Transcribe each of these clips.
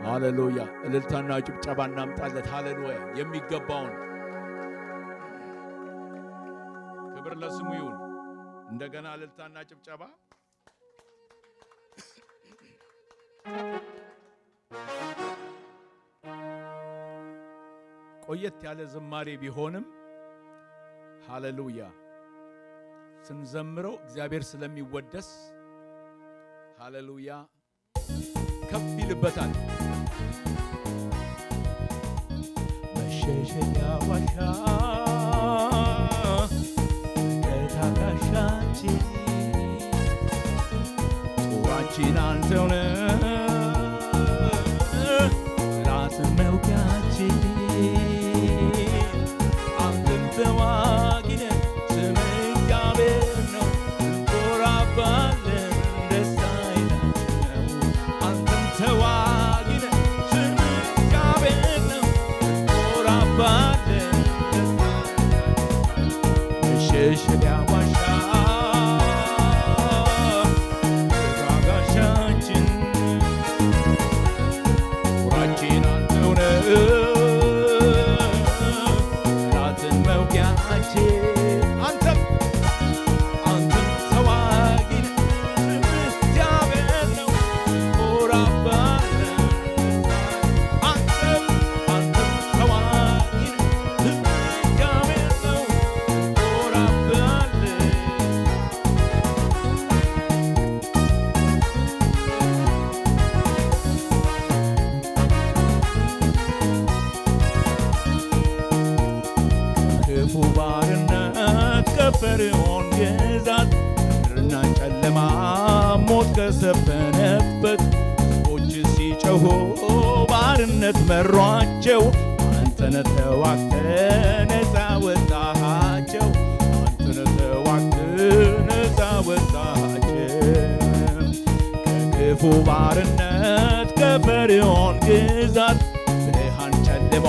ሃሌሉያ! እልልታና ጭብጨባ እናምጣለት። ሃሌሉያ! የሚገባውን ክብር ለስሙ ይሁን። እንደገና እልልታና ጭብጨባ። ቆየት ያለ ዝማሬ ቢሆንም ሃሌሉያ ስንዘምረው እግዚአብሔር ስለሚወደስ ሃሌሉያ ከፍ ይልበታል። መሸሸጊያ ዋሻ ከታጋሻችን ጦራችን አንተው ነህ ራስን መውጊያችን አንተም ተዋጊ ነህ ስምህ እግዚአብሔር ነው እንኮራባለን ደስታ ይላል አንተም ተዋጊ ነህ ስምህ እግዚአብሔር ነው እንኮራባለን መሸሸጊያ ዋሻ ከታጋሻችን ጦራችን አንተው ነህ ራስን መውጊያችን አንተም ተዋጊ ነህ ስምህ እግዚአብሔር ነው እንኮራባለን አንተም ተዋጊ ነህ ስምህ እግዚአብሔር ነው እንኮራባለን ክፉ ባርነት ከፈርዖን ግዛት ምድርና ጨለማ ሞት ከሰፈነበት ሕዝቦች ሲጮኹ ባርነት መሯቸው አንተነህ ተዋግተህ ነፃ ወጣሃቸው አንተነህ ተዋግተህ ነፃ ወጣሃቸው ከክፉ ባርነት ከፈርዖን ግዛት ብርሃን ጨልሞ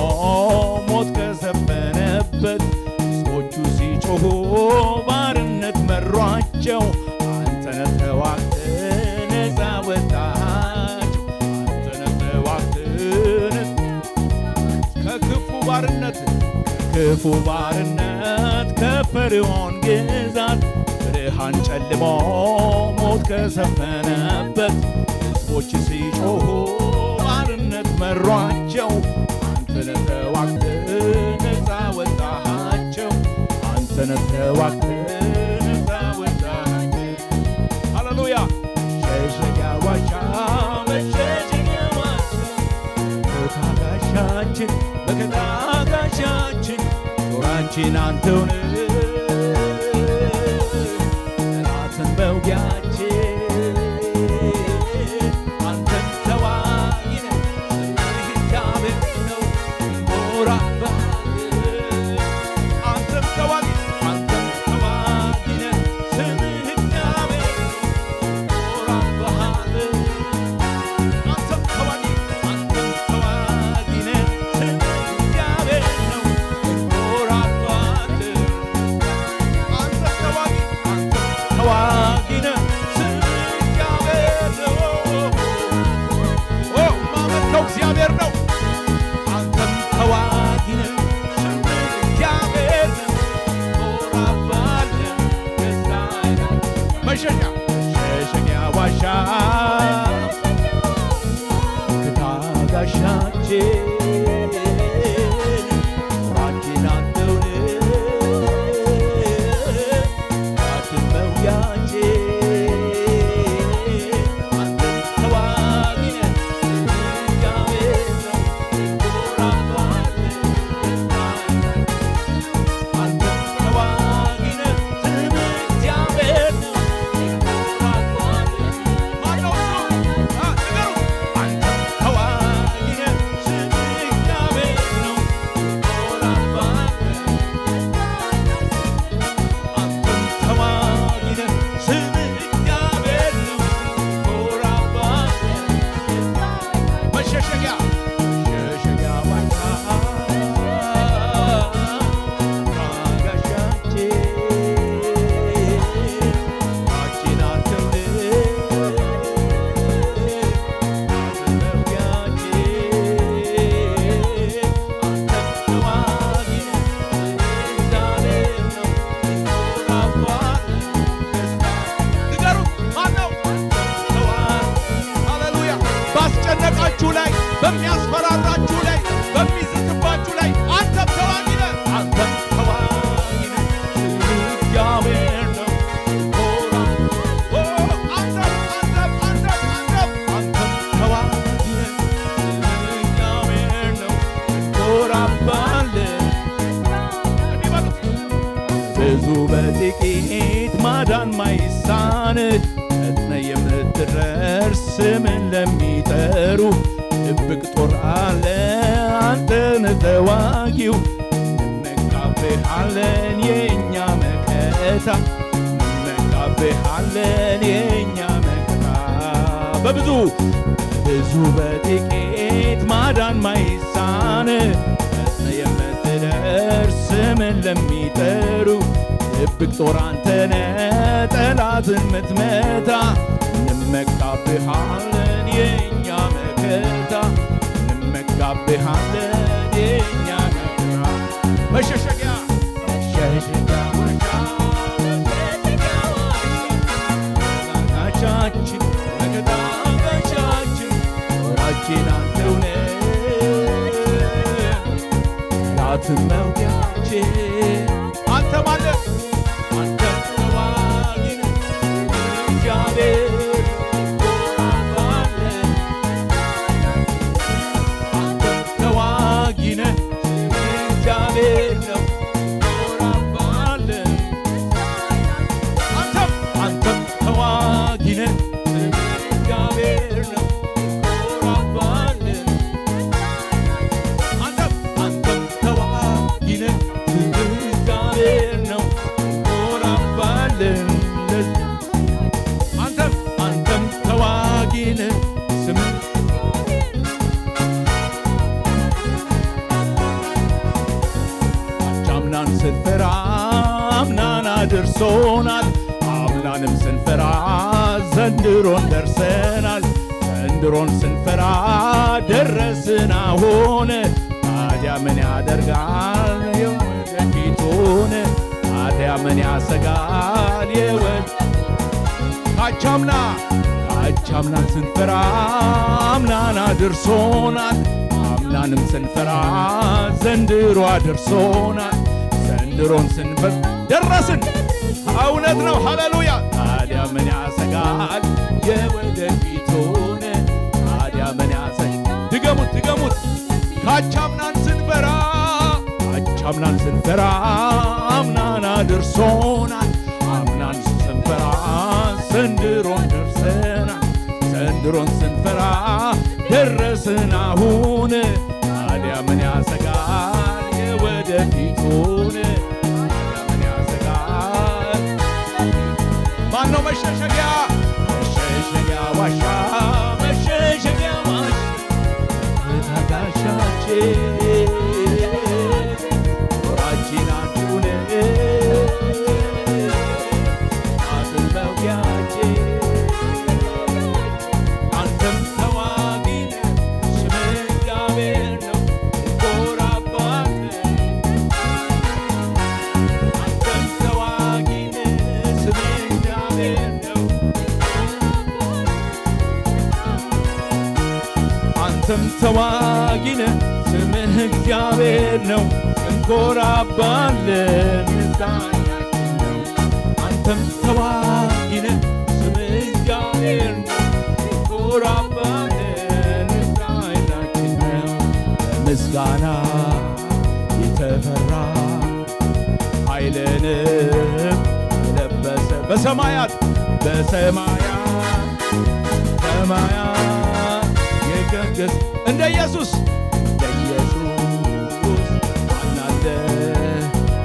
ሞት ከሰፈነበት ሕዝቦቹ ሲጮኹ ባርነት መሯቸው አንተነህ ተዋግተህ ነፃ ወጣሃቸው አንተነህ ተዋግተህ ከክፉ ባርነት ከፈርዖን ግዛት ብርሃን ጨልሞ ሞት ከሰፈነበት ሕዝቦች ሲጮኹ ባርነት መሯቸው አንተነህ ተዋግተህ ነፃ ወጣሃቸው አንተን ተዋግተን ታወጣን። ሃሌሉያ መሸሸጊያ ዋሻ መሸሸጊያ ዋሻ ቦታ ጋሻችን መከታ ጋሻችን ጦራችን አንተውን ጠላትን መውጊያችን አንተን ተዋጊ ነህ ስምህ እግዚአብሔር ነው እንኮራብሃለን። አንተን ተዋጊ ነህ ስምህ እግዚአብሔር ነው እንኮራብሃለን። አንተን ተዋጊ ነህ ስምህ እግዚአብሔር ነው እንኮራብሃለን። አንተን ተዋጊ ነህ ስምህ እግዚአብሔር ነው። ማመልከው እግዚአብሔር ነው። አንተም ተዋጊ ነህ ስምህ እግዚአብሔር ነው እንኮራብሃለን። መሸሸጊያ ዋሻ መከታ ጋሻችን ጦራችን አንተው ነህ ጠላትን መውጊያችን አንተን ተዋጊ ነህ ስምህ እግዚአብሔር ነው እንኮራብሃለን። አንተን ተዋጊ ነህ ስምህ እግዚአብሔር ነው እንኮራብሃለን። ማነው እሱ? ንገሩ። አንተን ተዋጊ ነህ ስምህ እግዚአብሔር ነው እንኮራብሃለን። አንተን ተዋጊ ነህ ስምህ እግዚአብሔር ነው እንኮራብሃለን። መሸሸጊያ ዋሻ ጋሻችን ጦራችን አንተው ነህ ጠላትን መውጊያችን አንተን ተዋጊ ነህ ስምህ እግዚአብሔር ነው እንኮራብሃለን። ንገሩት ማነው? ሃሌሉያ ባስጨነቃችሁ ላይ በሚያስፈራራችሁ ላይ በሚዝትባችሁ ላይ አንተም ተዋጊ ነህ። አንተም ተዋጊ ነህ ስምህ እግዚአብሔር ነው አንተም ተዋጊ ነህ ስምህ እግዚአብሔር ነው እንኮራብሃለን። ብዙ በጥቂት ማዳን ማይሳንህ ፈጥነህ የምትደርስ ስምን ለሚጠሩ ድብቅ ጦር አለ አንተን ተዋጊው እንመካብሃለን የእኛ መከታ እንመካብሃለን የእኛ መከታ። በብዙ በጥቂት ማዳን ማይሳንህ ፈጥነህ የምትደርስ ስምን ለሚጠሩ ድብቅ ጦር አንተነ ጠላትን ምትመታ እንመካብሃለን የእኛ መከታ እንመካብሃለን የእኛ መከታ። መሸሸጊያ ዋሻ ጋሻችን መከታ ጋሻችን ጦራችን አንተው ነህ ጠላትን መውጊያችን አንተ ማለት አንተ ተዋጊ ነህ እግዚአብሔር እንኮራብሃለን። አንተ ተዋጊ ነህ እግዚአብሔር ነው እንኮራብሃለን። አንተም ተዋጊ ነህ እግዚአብሔር ነው እንኮራብሃለን። አንተም ተዋጊ ነህ እግዚአብሔር ነው እንኮራብሃለን። አንተም ተዋጊ ነህ ስምህ አምናን ስንፈራ አምናን አድርሶናል። አምናንም ስንፈራ ዘንድሮን ደርሰናል። ዘንድሮን ስንፈራ ደረስን አሁን። ታዲያ ምን ያደርጋል የወደፊቱን? ታዲያ ምን ያሰጋል ካቻምናን ስንፈራ አምናን አድርሶናል። አምናንም ስንፈራ ዘንድሮ አድርሶናል። ዘንድሮን ስንፈር ደረስን። እውነት ነው። ሃሌሉያ። ታዲያ ምን ያሰጋል የወደፊቱን? ታዲያ ምን ያሰጋል? ድገሙት ድገሙት። ካቻምናን ስንፈራ አምናን አድርሶናል። አምናን ስንፈራ ዘንድሮን ደርሰናል። ዘንድሮን ስንፈራ ደረስን አሁን። ታዲያ ምን ያሰጋል የወደፊቱን? ታዲያ ምን ያሰጋል? ማነው መሸሸጊያ ዋሻ መሸሸጊያ ዋሻ ታጋሻችን ጦራችን አንዱን አጥር መውጊያችን አንተም ተዋጊ ነህ ስምህ እግዚአብሔር ነው እንኮራባለን። አንተም ተዋጊ ነህ ስምህ እግዚአብሔር ነው። አንተም ተዋጊ ነህ ስምህ እግዚአብሔር ነው እንኮራባለን። ንዛኛችን ነው። አንተም ተዋጊ ነህ ስምህ እግዚአብሔር ነው እንኮራባለን። ንዛኛችን ነው። በምስጋና የተፈራ ኃይልንም የለበሰ በሰማያት የገገስ እንደ ኢየሱስ አናለ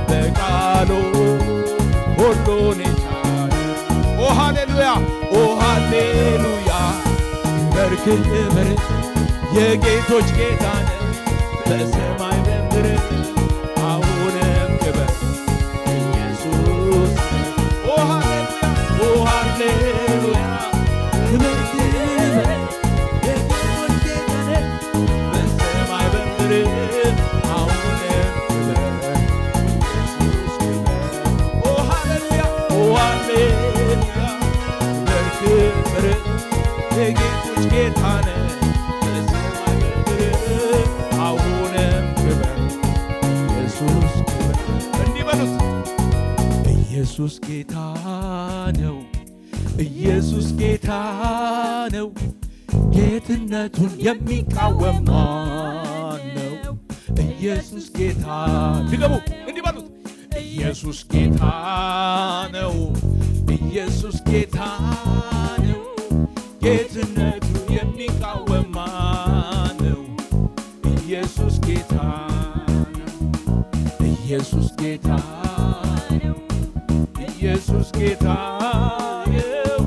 በቃሉ ሁሉን የቻለ ኦ ሃሌሉያ ኦ ሃሌሉያ ክበር ክበር የጌቶች ጌታ ነህ በሰማይ በምድር አሁንም ክበር ኢየሱስ ኦ ሃሌሉያ ክበር ክበር የጌቶች ጌታ ነህ በሰማይ በምድር አሁንም ክበር ኢየሱስ ክበር ኦ ሃሌሉያ ክበር ክበር የጌቶች ጌታ ነህ በሰማይ በምድር አሁንም ክበር ኢየሱስ ክበር። እንዲህ በሉት ኢየሱስ ጌታ ነው። ኢየሱስ ጌታ ነው። ጌትነቱን የሚቃወም ማን ነው? ኢየሱስ ጌታ ድገሙ እንዲህ በሉት ኢየሱስ ጌታ ነው። ኢየሱስ ጌታ ነው። ጌትነቱን የሚቃወም ማን ነው? ኢየሱስ ጌታ ነው። ኢየሱስ ጌታ ነው። ኢየሱስ ጌታ ነው።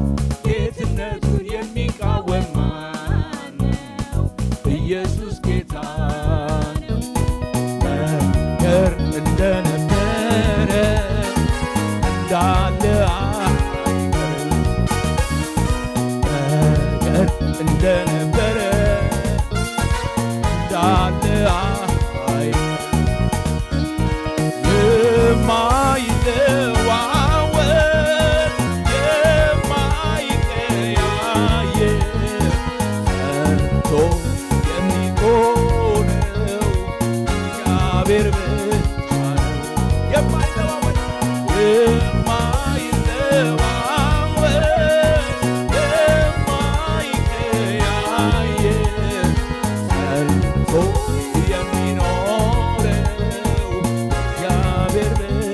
ጌትነቱን የሚቃወም ማን ነው? ኢየሱስ ጌታ ነው። ነገር እንደነበረ እንዳለ ነገር እንደነበረ እንዳለ የማይለዋወጥ የማይቀያየር ጸንቶ የሚሆነው እግዚአብሔር ብቻ ነው። የማይለዋወጥ የማይቀያየር ጸንቶ የሚኖረው እግዚአብሔር ብቻ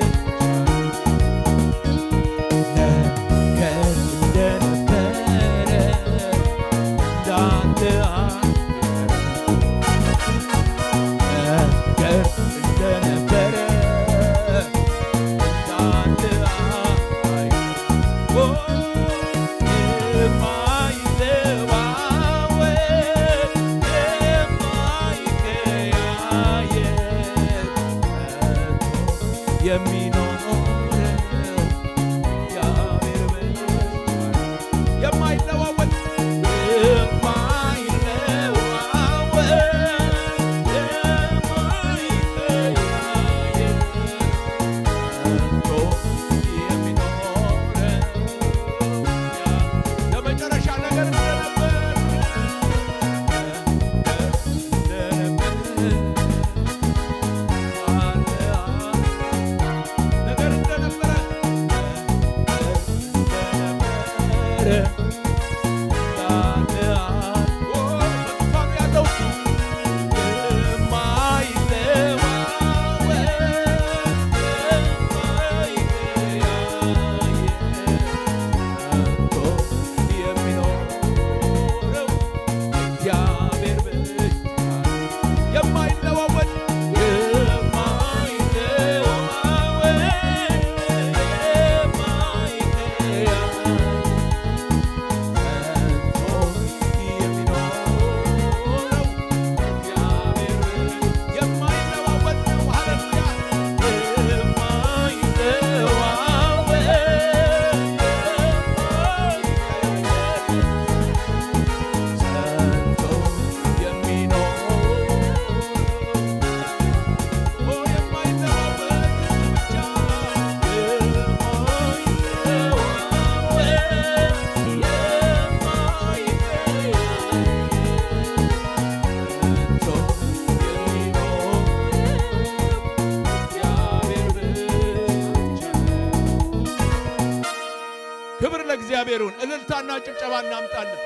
ለእግዚአብሔሩን እልልታና ጭብጨባ እናምጣለን።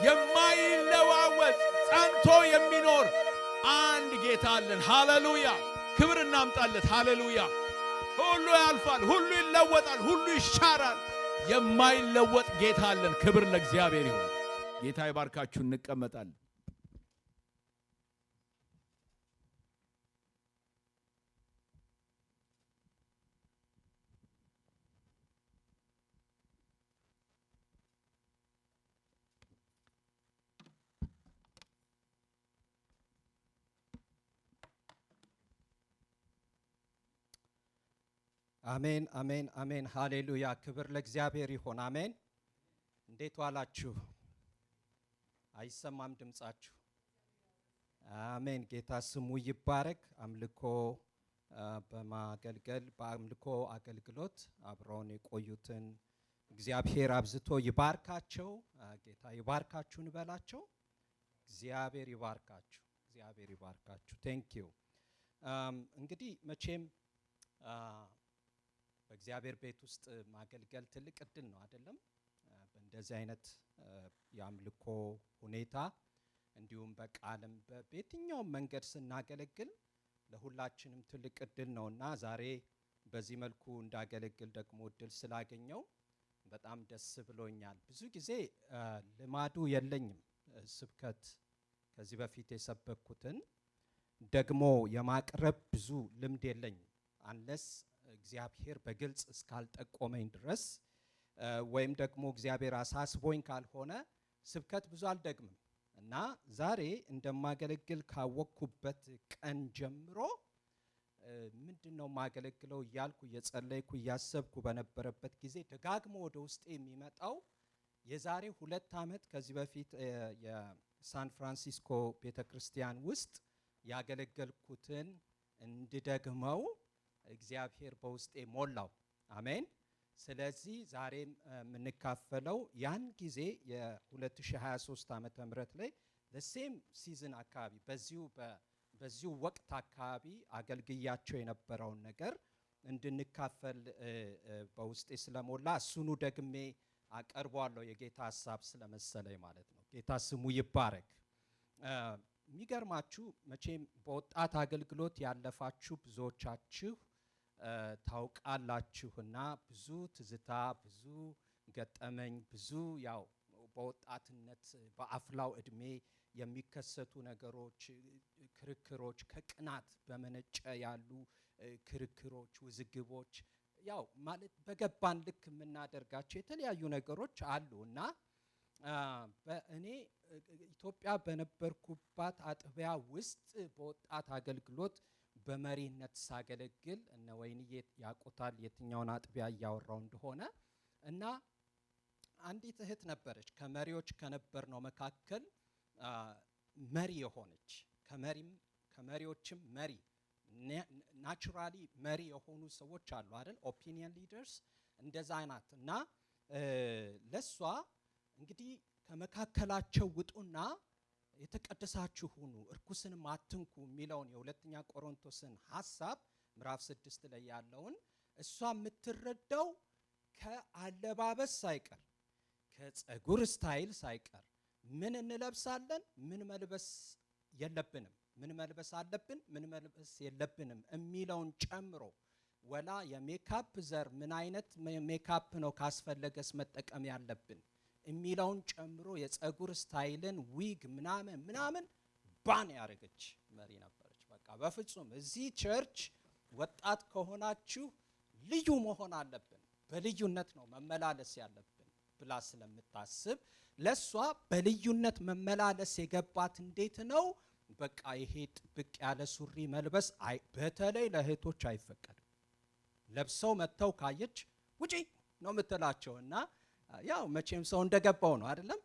የማይለዋወጥ ጸንቶ የሚኖር አንድ ጌታ አለን። ሃሌሉያ! ክብር እናምጣለት። ሃሌሉያ! ሁሉ ያልፋል፣ ሁሉ ይለወጣል፣ ሁሉ ይሻራል። የማይለወጥ ጌታ አለን። ክብር ለእግዚአብሔር ይሁን። ጌታ ይባርካችሁ። እንቀመጣለን። አሜን አሜን አሜን። ሃሌሉያ! ክብር ለእግዚአብሔር ይሁን። አሜን። እንዴት ዋላችሁ? አይሰማም ድምጻችሁ? አሜን። ጌታ ስሙ ይባረክ። አምልኮ በማገልገል በአምልኮ አገልግሎት አብረውን የቆዩትን እግዚአብሔር አብዝቶ ይባርካቸው። ጌታ ይባርካችሁ እንበላቸው። እግዚአብሔር ይባርካችሁ፣ እግዚአብሔር ይባርካችሁ። ቴንክ ዩ። እንግዲህ መቼም በእግዚአብሔር ቤት ውስጥ ማገልገል ትልቅ እድል ነው አይደለም? በእንደዚህ አይነት የአምልኮ ሁኔታ እንዲሁም በቃልም በየትኛውም መንገድ ስናገለግል ለሁላችንም ትልቅ እድል ነውና ዛሬ በዚህ መልኩ እንዳገለግል ደግሞ እድል ስላገኘው በጣም ደስ ብሎኛል። ብዙ ጊዜ ልማዱ የለኝም ስብከት ከዚህ በፊት የሰበኩትን ደግሞ የማቅረብ ብዙ ልምድ የለኝም አንለስ እግዚአብሔር በግልጽ እስካልጠቆመኝ ድረስ ወይም ደግሞ እግዚአብሔር አሳስቦኝ ካልሆነ ስብከት ብዙ አልደግምም እና ዛሬ እንደማገለግል ካወቅኩበት ቀን ጀምሮ ምንድነው ማገለግለው እያልኩ እየጸለይኩ እያሰብኩ በነበረበት ጊዜ ደጋግሞ ወደ ውስጤ የሚመጣው የዛሬ 2 ዓመት ከዚህ በፊት የሳን ፍራንሲስኮ ቤተክርስቲያን ውስጥ ያገለገልኩትን እንድደግመው እግዚአብሔር በውስጤ ሞላው። አሜን። ስለዚህ ዛሬም የምንካፈለው ያን ጊዜ የ2023 ዓመተ ምህረት ላይ ለሴም ሲዝን አካባቢ በዚሁ ወቅት አካባቢ አገልግያቸው የነበረውን ነገር እንድንካፈል በውስጤ ስለሞላ እሱኑ ደግሜ አቀርቧለሁ የጌታ ሐሳብ ስለመሰለኝ ማለት ነው። ጌታ ስሙ ይባረክ። የሚገርማችሁ መቼም በወጣት አገልግሎት ያለፋችሁ ብዙዎቻችሁ ታውቃላችሁና ብዙ ትዝታ፣ ብዙ ገጠመኝ፣ ብዙ ያው በወጣትነት በአፍላው እድሜ የሚከሰቱ ነገሮች፣ ክርክሮች፣ ከቅናት በመነጨ ያሉ ክርክሮች፣ ውዝግቦች ያው ማለት በገባን ልክ የምናደርጋቸው የተለያዩ ነገሮች አሉና በእኔ ኢትዮጵያ በነበርኩባት አጥቢያ ውስጥ በወጣት አገልግሎት በመሪነት ሳገለግል እነ ወይንዬ ያውቁታል የትኛውን አጥቢያ እያወራው እንደሆነ እና አንዲት እህት ነበረች ከመሪዎች ከነበርነው መካከል መሪ የሆነች ከመሪዎችም መሪ ናቹራሊ መሪ የሆኑ ሰዎች አሉ አይደል? ኦፒኒየን ሊደርስ እንደዛ አይነት እና ለሷ እንግዲህ ከመካከላቸው ውጡና የተቀደሳችሁ ሁኑ እርኩስንም አትንኩ የሚለውን የሁለተኛ ቆሮንቶስን ሐሳብ ምዕራፍ 6 ላይ ያለውን እሷ የምትረዳው ከአለባበስ ሳይቀር ከጸጉር ስታይል ሳይቀር ምን እንለብሳለን፣ ምን መልበስ የለብንም፣ ምን መልበስ አለብን፣ ምን መልበስ የለብንም የሚለውን ጨምሮ ወላ የሜካፕ ዘር ምን አይነት ሜካፕ ነው ካስፈለገስ መጠቀም ያለብን የሚለውን ጨምሮ የጸጉር ስታይልን ዊግ ምናምን ባን ያደረገች መሪ ነበረች። በቃ በፍጹም እዚህ ቸርች ወጣት ከሆናችሁ ልዩ መሆን አለብን፣ በልዩነት ነው መመላለስ ያለብን ብላ ስለምታስብ ለሷ በልዩነት መመላለስ የገባት እንዴት ነው? በቃ ይሄ ጥብቅ ያለ ሱሪ መልበስ በተለይ ለእህቶች አይፈቀድም። ለብሰው መተው ካየች ውጪ ነው የምትላቸውና ያው መቼም ሰው እንደገባው ነው አይደለም?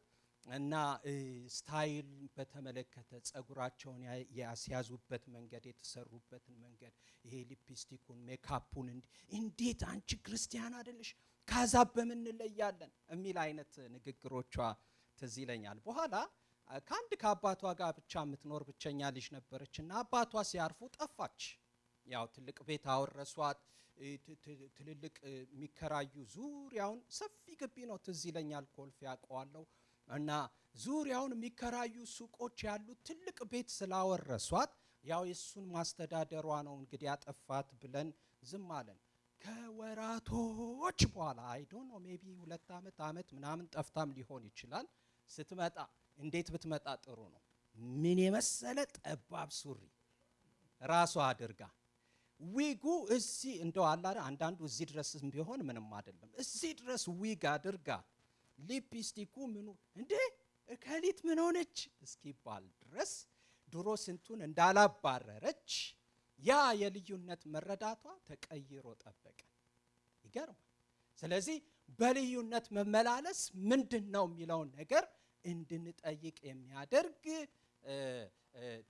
እና ስታይል በተመለከተ ጸጉራቸውን ያስያዙበት መንገድ፣ የተሰሩበትን መንገድ፣ ይሄ ሊፕስቲኩን ሜካፑን እንዴት አንቺ ክርስቲያን አይደለሽ ካዛብ በምን እንለያለን የሚል አይነት ንግግሮቿ ትዝ ይለኛል። በኋላ ከአባቷ ጋር ብቻ የምትኖር ብቸኛ ልጅ ነበረችና አባቷ ሲያርፉ ጠፋች። ያው ትልቅ ቤት አወረሷት። ትልልቅ የሚከራዩ ዙሪያውን ሰፊ ግቢ ነው። ትዝ ይለኛል ኮልፌ ያውቀዋለሁ። እና ዙሪያውን የሚከራዩ ሱቆች ያሉት ትልቅ ቤት ስላወረሷት ያው የሱን ማስተዳደሯ ነው እንግዲህ ያጠፋት ብለን ዝም አለን። ከወራቶች በኋላ አይ ዶንት ኖ ሜቢ 2 ዓመት ምናምን ጠፍታም ሊሆን ይችላል። ስትመጣ እንዴት ብትመጣ ጥሩ ነው? ምን የመሰለ ጠባብ ሱሪ ራሷ አድርጋ ዊጉ እዚህ እንደው አላረ አንዳንዱ እዚህ ድረስ ቢሆን ምንም አይደለም። እዚህ ድረስ ዊግ አድርጋ ሊፕስቲኩ ምኑ እንዴ እከሊት ምን ሆነች እስኪባል ድረስ ድሮ ስንቱን እንዳላባረረች ያ የልዩነት መረዳቷ ተቀይሮ ጠበቀ። ይገርማል። ስለዚህ በልዩነት መመላለስ ምንድነው የሚለውን ነገር እንድንጠይቅ የሚያደርግ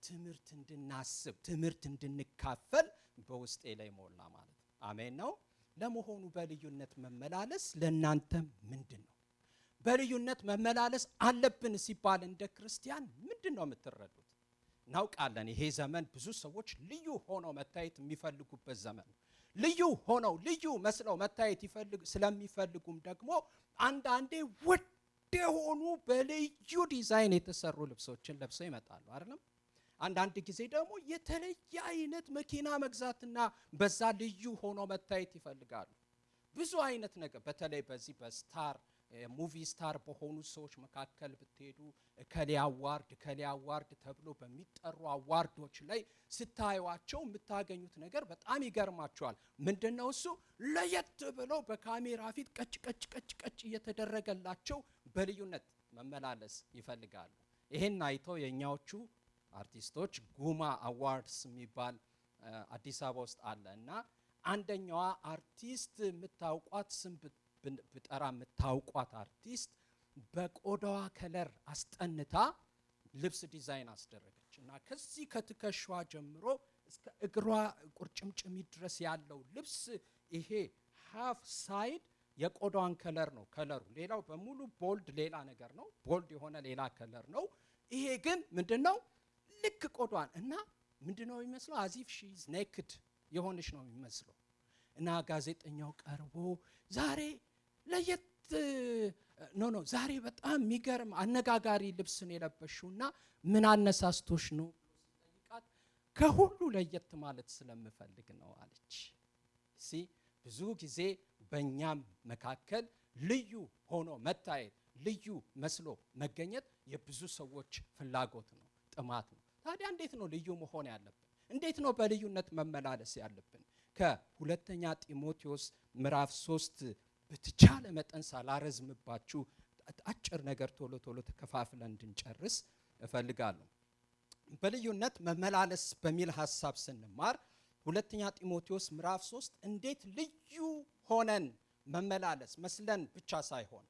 ትምህርት እንድናስብ ትምህርት እንድንካፈል በውስጤ ላይ ሞላ ማለት ነው። አሜን ነው። ለመሆኑ በልዩነት መመላለስ ለእናንተ ምንድነው? በልዩነት መመላለስ አለብን ሲባል እንደ ክርስቲያን ምንድነው የምትረዱት? እናውቃለን ይሄ ዘመን ብዙ ሰዎች ልዩ ሆነው መታየት የሚፈልጉበት ዘመን ነው። ልዩ ሆነው ልዩ መስለው መታየት ስለሚፈልጉም ደግሞ አንዳንዴ ውድ የሆኑ በልዩ ዲዛይን የተሰሩ ልብሶችን ለብሰው ይመጣሉ አይደለም? አንዳንድ ጊዜ ደግሞ የተለየ አይነት መኪና መግዛትና በዛ ልዩ ሆኖ መታየት ይፈልጋሉ። ብዙ አይነት ነገር በተለይ በዚህ በስታር ሙቪ ስታር በሆኑ ሰዎች መካከል ብትሄዱ ከሌ አዋርድ ተብሎ በሚጠሩ አዋርዶች ላይ ስታዩዋቸው የምታገኙት ነገር በጣም ይገርማቸዋል። ምንድነው እሱ? ለየት ብለው በካሜራ ፊት ቀጭ እየተደረገላቸው በልዩነት መመላለስ ይፈልጋሉ። ይሄን አይተው የኛዎቹ አርቲስቶች ጉማ አዋርድስ የሚባል አዲስ አበባ ውስጥ አለ እና አንደኛዋ አርቲስት የምታውቋት ስም ብጠራ የምታውቋት አርቲስት በቆዳዋ ከለር አስጠንታ ልብስ ዲዛይን አስደረገች እና ከዚህ ከትከሻዋ ጀምሮ እስከ እግሯ ቁርጭምጭሚት ድረስ ያለው ልብስ ይሄ ሃፍ ሳይድ የቆዳዋን ከለር ነው ከለሩ። ሌላው በሙሉ ቦልድ ሌላ ነገር ነው፣ ቦልድ የሆነ ሌላ ከለር ነው። ይሄ ግን ምንድነው? ልክ ቆዳዋን እና ምንድነው የሚመስለው? አዚፍ ሺ ኢዝ ኔክድ የሆነች ነው የሚመስለው። እና ጋዜጠኛው ቀርቦ ዛሬ ለየት ኖ ዛሬ በጣም የሚገርም አነጋጋሪ ልብስ ነው የለበሽውና ምን አነሳስቶሽ ነው ሲጠይቃት ከሁሉ ለየት ማለት ስለምፈልግ ነው አለች። ብዙ ጊዜ በእኛም መካከል ልዩ ሆኖ መታየት ልዩ መስሎ መገኘት የብዙ ሰዎች ፍላጎት ነው፣ ጥማት ነው። ታዲያ እንዴት ነው ልዩ መሆን ያለብን? እንዴት ነው በልዩነት መመላለስ ያለብን? ከሁለተኛ ጢሞቴዎስ ምዕራፍ 3 በተቻለ መጠን ሳላረዝምባችሁ አጭር ነገር ቶሎ ተከፋፍለን እንድንጨርስ እፈልጋለሁ። በልዩነት መመላለስ በሚል ሐሳብ ስንማር ሁለተኛ ጢሞቴዎስ ምዕራፍ 3 እንዴት ልዩ ሆነን መመላለስ መስለን ብቻ ሳይሆን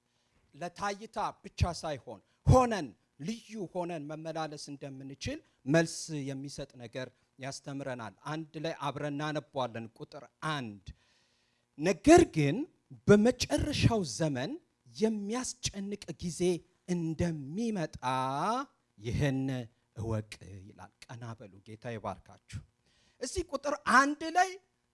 ለታይታ ብቻ ሳይሆን ሆነን ልዩ ሆነን መመላለስ እንደምንችል መልስ የሚሰጥ ነገር ያስተምረናል። አንድ ላይ አብረን እናነባዋለን። ቁጥር 1 ነገር ግን በመጨረሻው ዘመን የሚያስጨንቅ ጊዜ እንደሚመጣ ይህን እወቅ ይላል። ቀና በሉ። ጌታ ይባርካችሁ። እዚህ ቁጥር 1 ላይ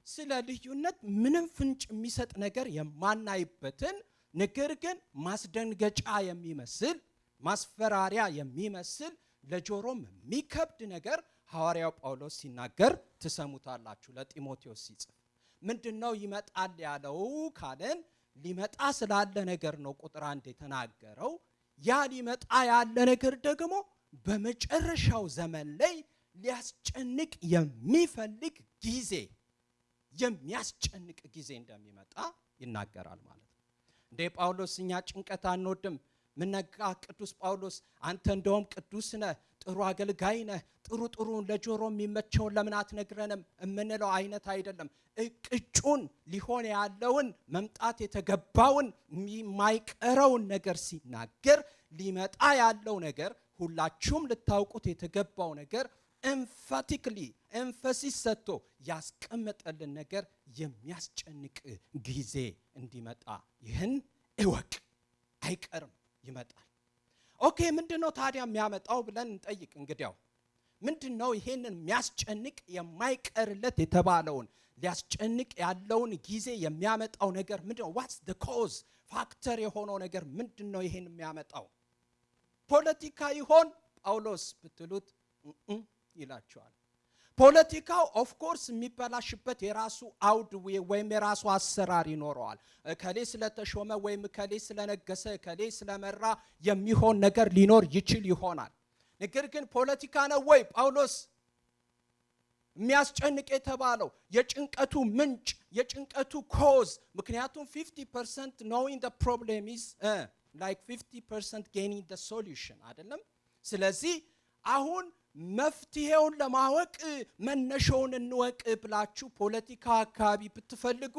ስለ ልዩነት ምንም ፍንጭ የሚሰጥ ነገር የማናይበትን ነገር ግን ማስደንገጫ የሚመስል ማስፈራሪያ የሚመስል ለጆሮም የሚከብድ ነገር ሐዋርያው ጳውሎስ ሲናገር ትሰሙታላችሁ። ለጢሞቴዎስ ሲጽፍ ምንድነው ይመጣል ያለው ካለን ሊመጣ ስላለ ነገር ነው። ቁጥር 1 የተናገረው ያ ሊመጣ ያለ ነገር ደግሞ በመጨረሻው ዘመን ላይ ሊያስጨንቅ የሚፈልግ ጊዜ የሚያስጨንቅ ጊዜ እንደሚመጣ ይናገራል ማለት ነው። እንደ ጳውሎስ እኛ ጭንቀት አንወድም። ምነጋ ቅዱስ ጳውሎስ አንተ እንደውም ቅዱስ ነህ፣ ጥሩ አገልጋይ ነህ፣ ጥሩ ለጆሮ የሚመቸውን ለምን አትነግረንም የምንለው አይነት አይደለም። ቅጩን ሊሆን ያለውን መምጣት የተገባውን የማይቀረውን ነገር ሲናገር ሊመጣ ያለው ነገር ሁላችሁም ልታውቁት የተገባው ነገር ኤምፋቲክሊ ኤምፋሲስ ሰጥቶ ያስቀመጠልን ነገር የሚያስጨንቅ ጊዜ እንዲመጣ ይህን እወቅ፣ አይቀርም ይመጣል። ኦኬ ምንድነው ታዲያ የሚያመጣው ብለን እንጠይቅ። እንግዲያው ምንድነው ይሄንን የሚያስጨንቅ የማይቀርለት የተባለውን ሊያስጨንቅ ያለውን ጊዜ የሚያመጣው ነገር ምንድነው? ዋትስ ዘ ኮዝ ፋክተር የሆነው ነገር ምንድነው? ይሄን የሚያመጣው ፖለቲካ ይሆን ጳውሎስ ብትሉት ይላቸዋል። ፖለቲካው ኦፍ ኮርስ የሚበላሽበት የራሱ አውድ ወይም የራሱ አሰራር ይኖረዋል። ከሌ ስለተሾመ ወይም ከሌ ስለነገሰ ከሌ ስለመራ የሚሆን ነገር ሊኖር ይችል ይሆናል። ነገር ግን ፖለቲካ ነው ወይ ጳውሎስ የሚያስጨንቅ የተባለው? የጭንቀቱ ምንጭ የጭንቀቱ ኮዝ ምክንያቱም 50% knowing the problem is like 50% gaining the solution አይደለም። ስለዚህ አሁን መፍትሄውን ለማወቅ መነሻውን እንወቅ ብላችሁ ፖለቲካ አካባቢ ብትፈልጉ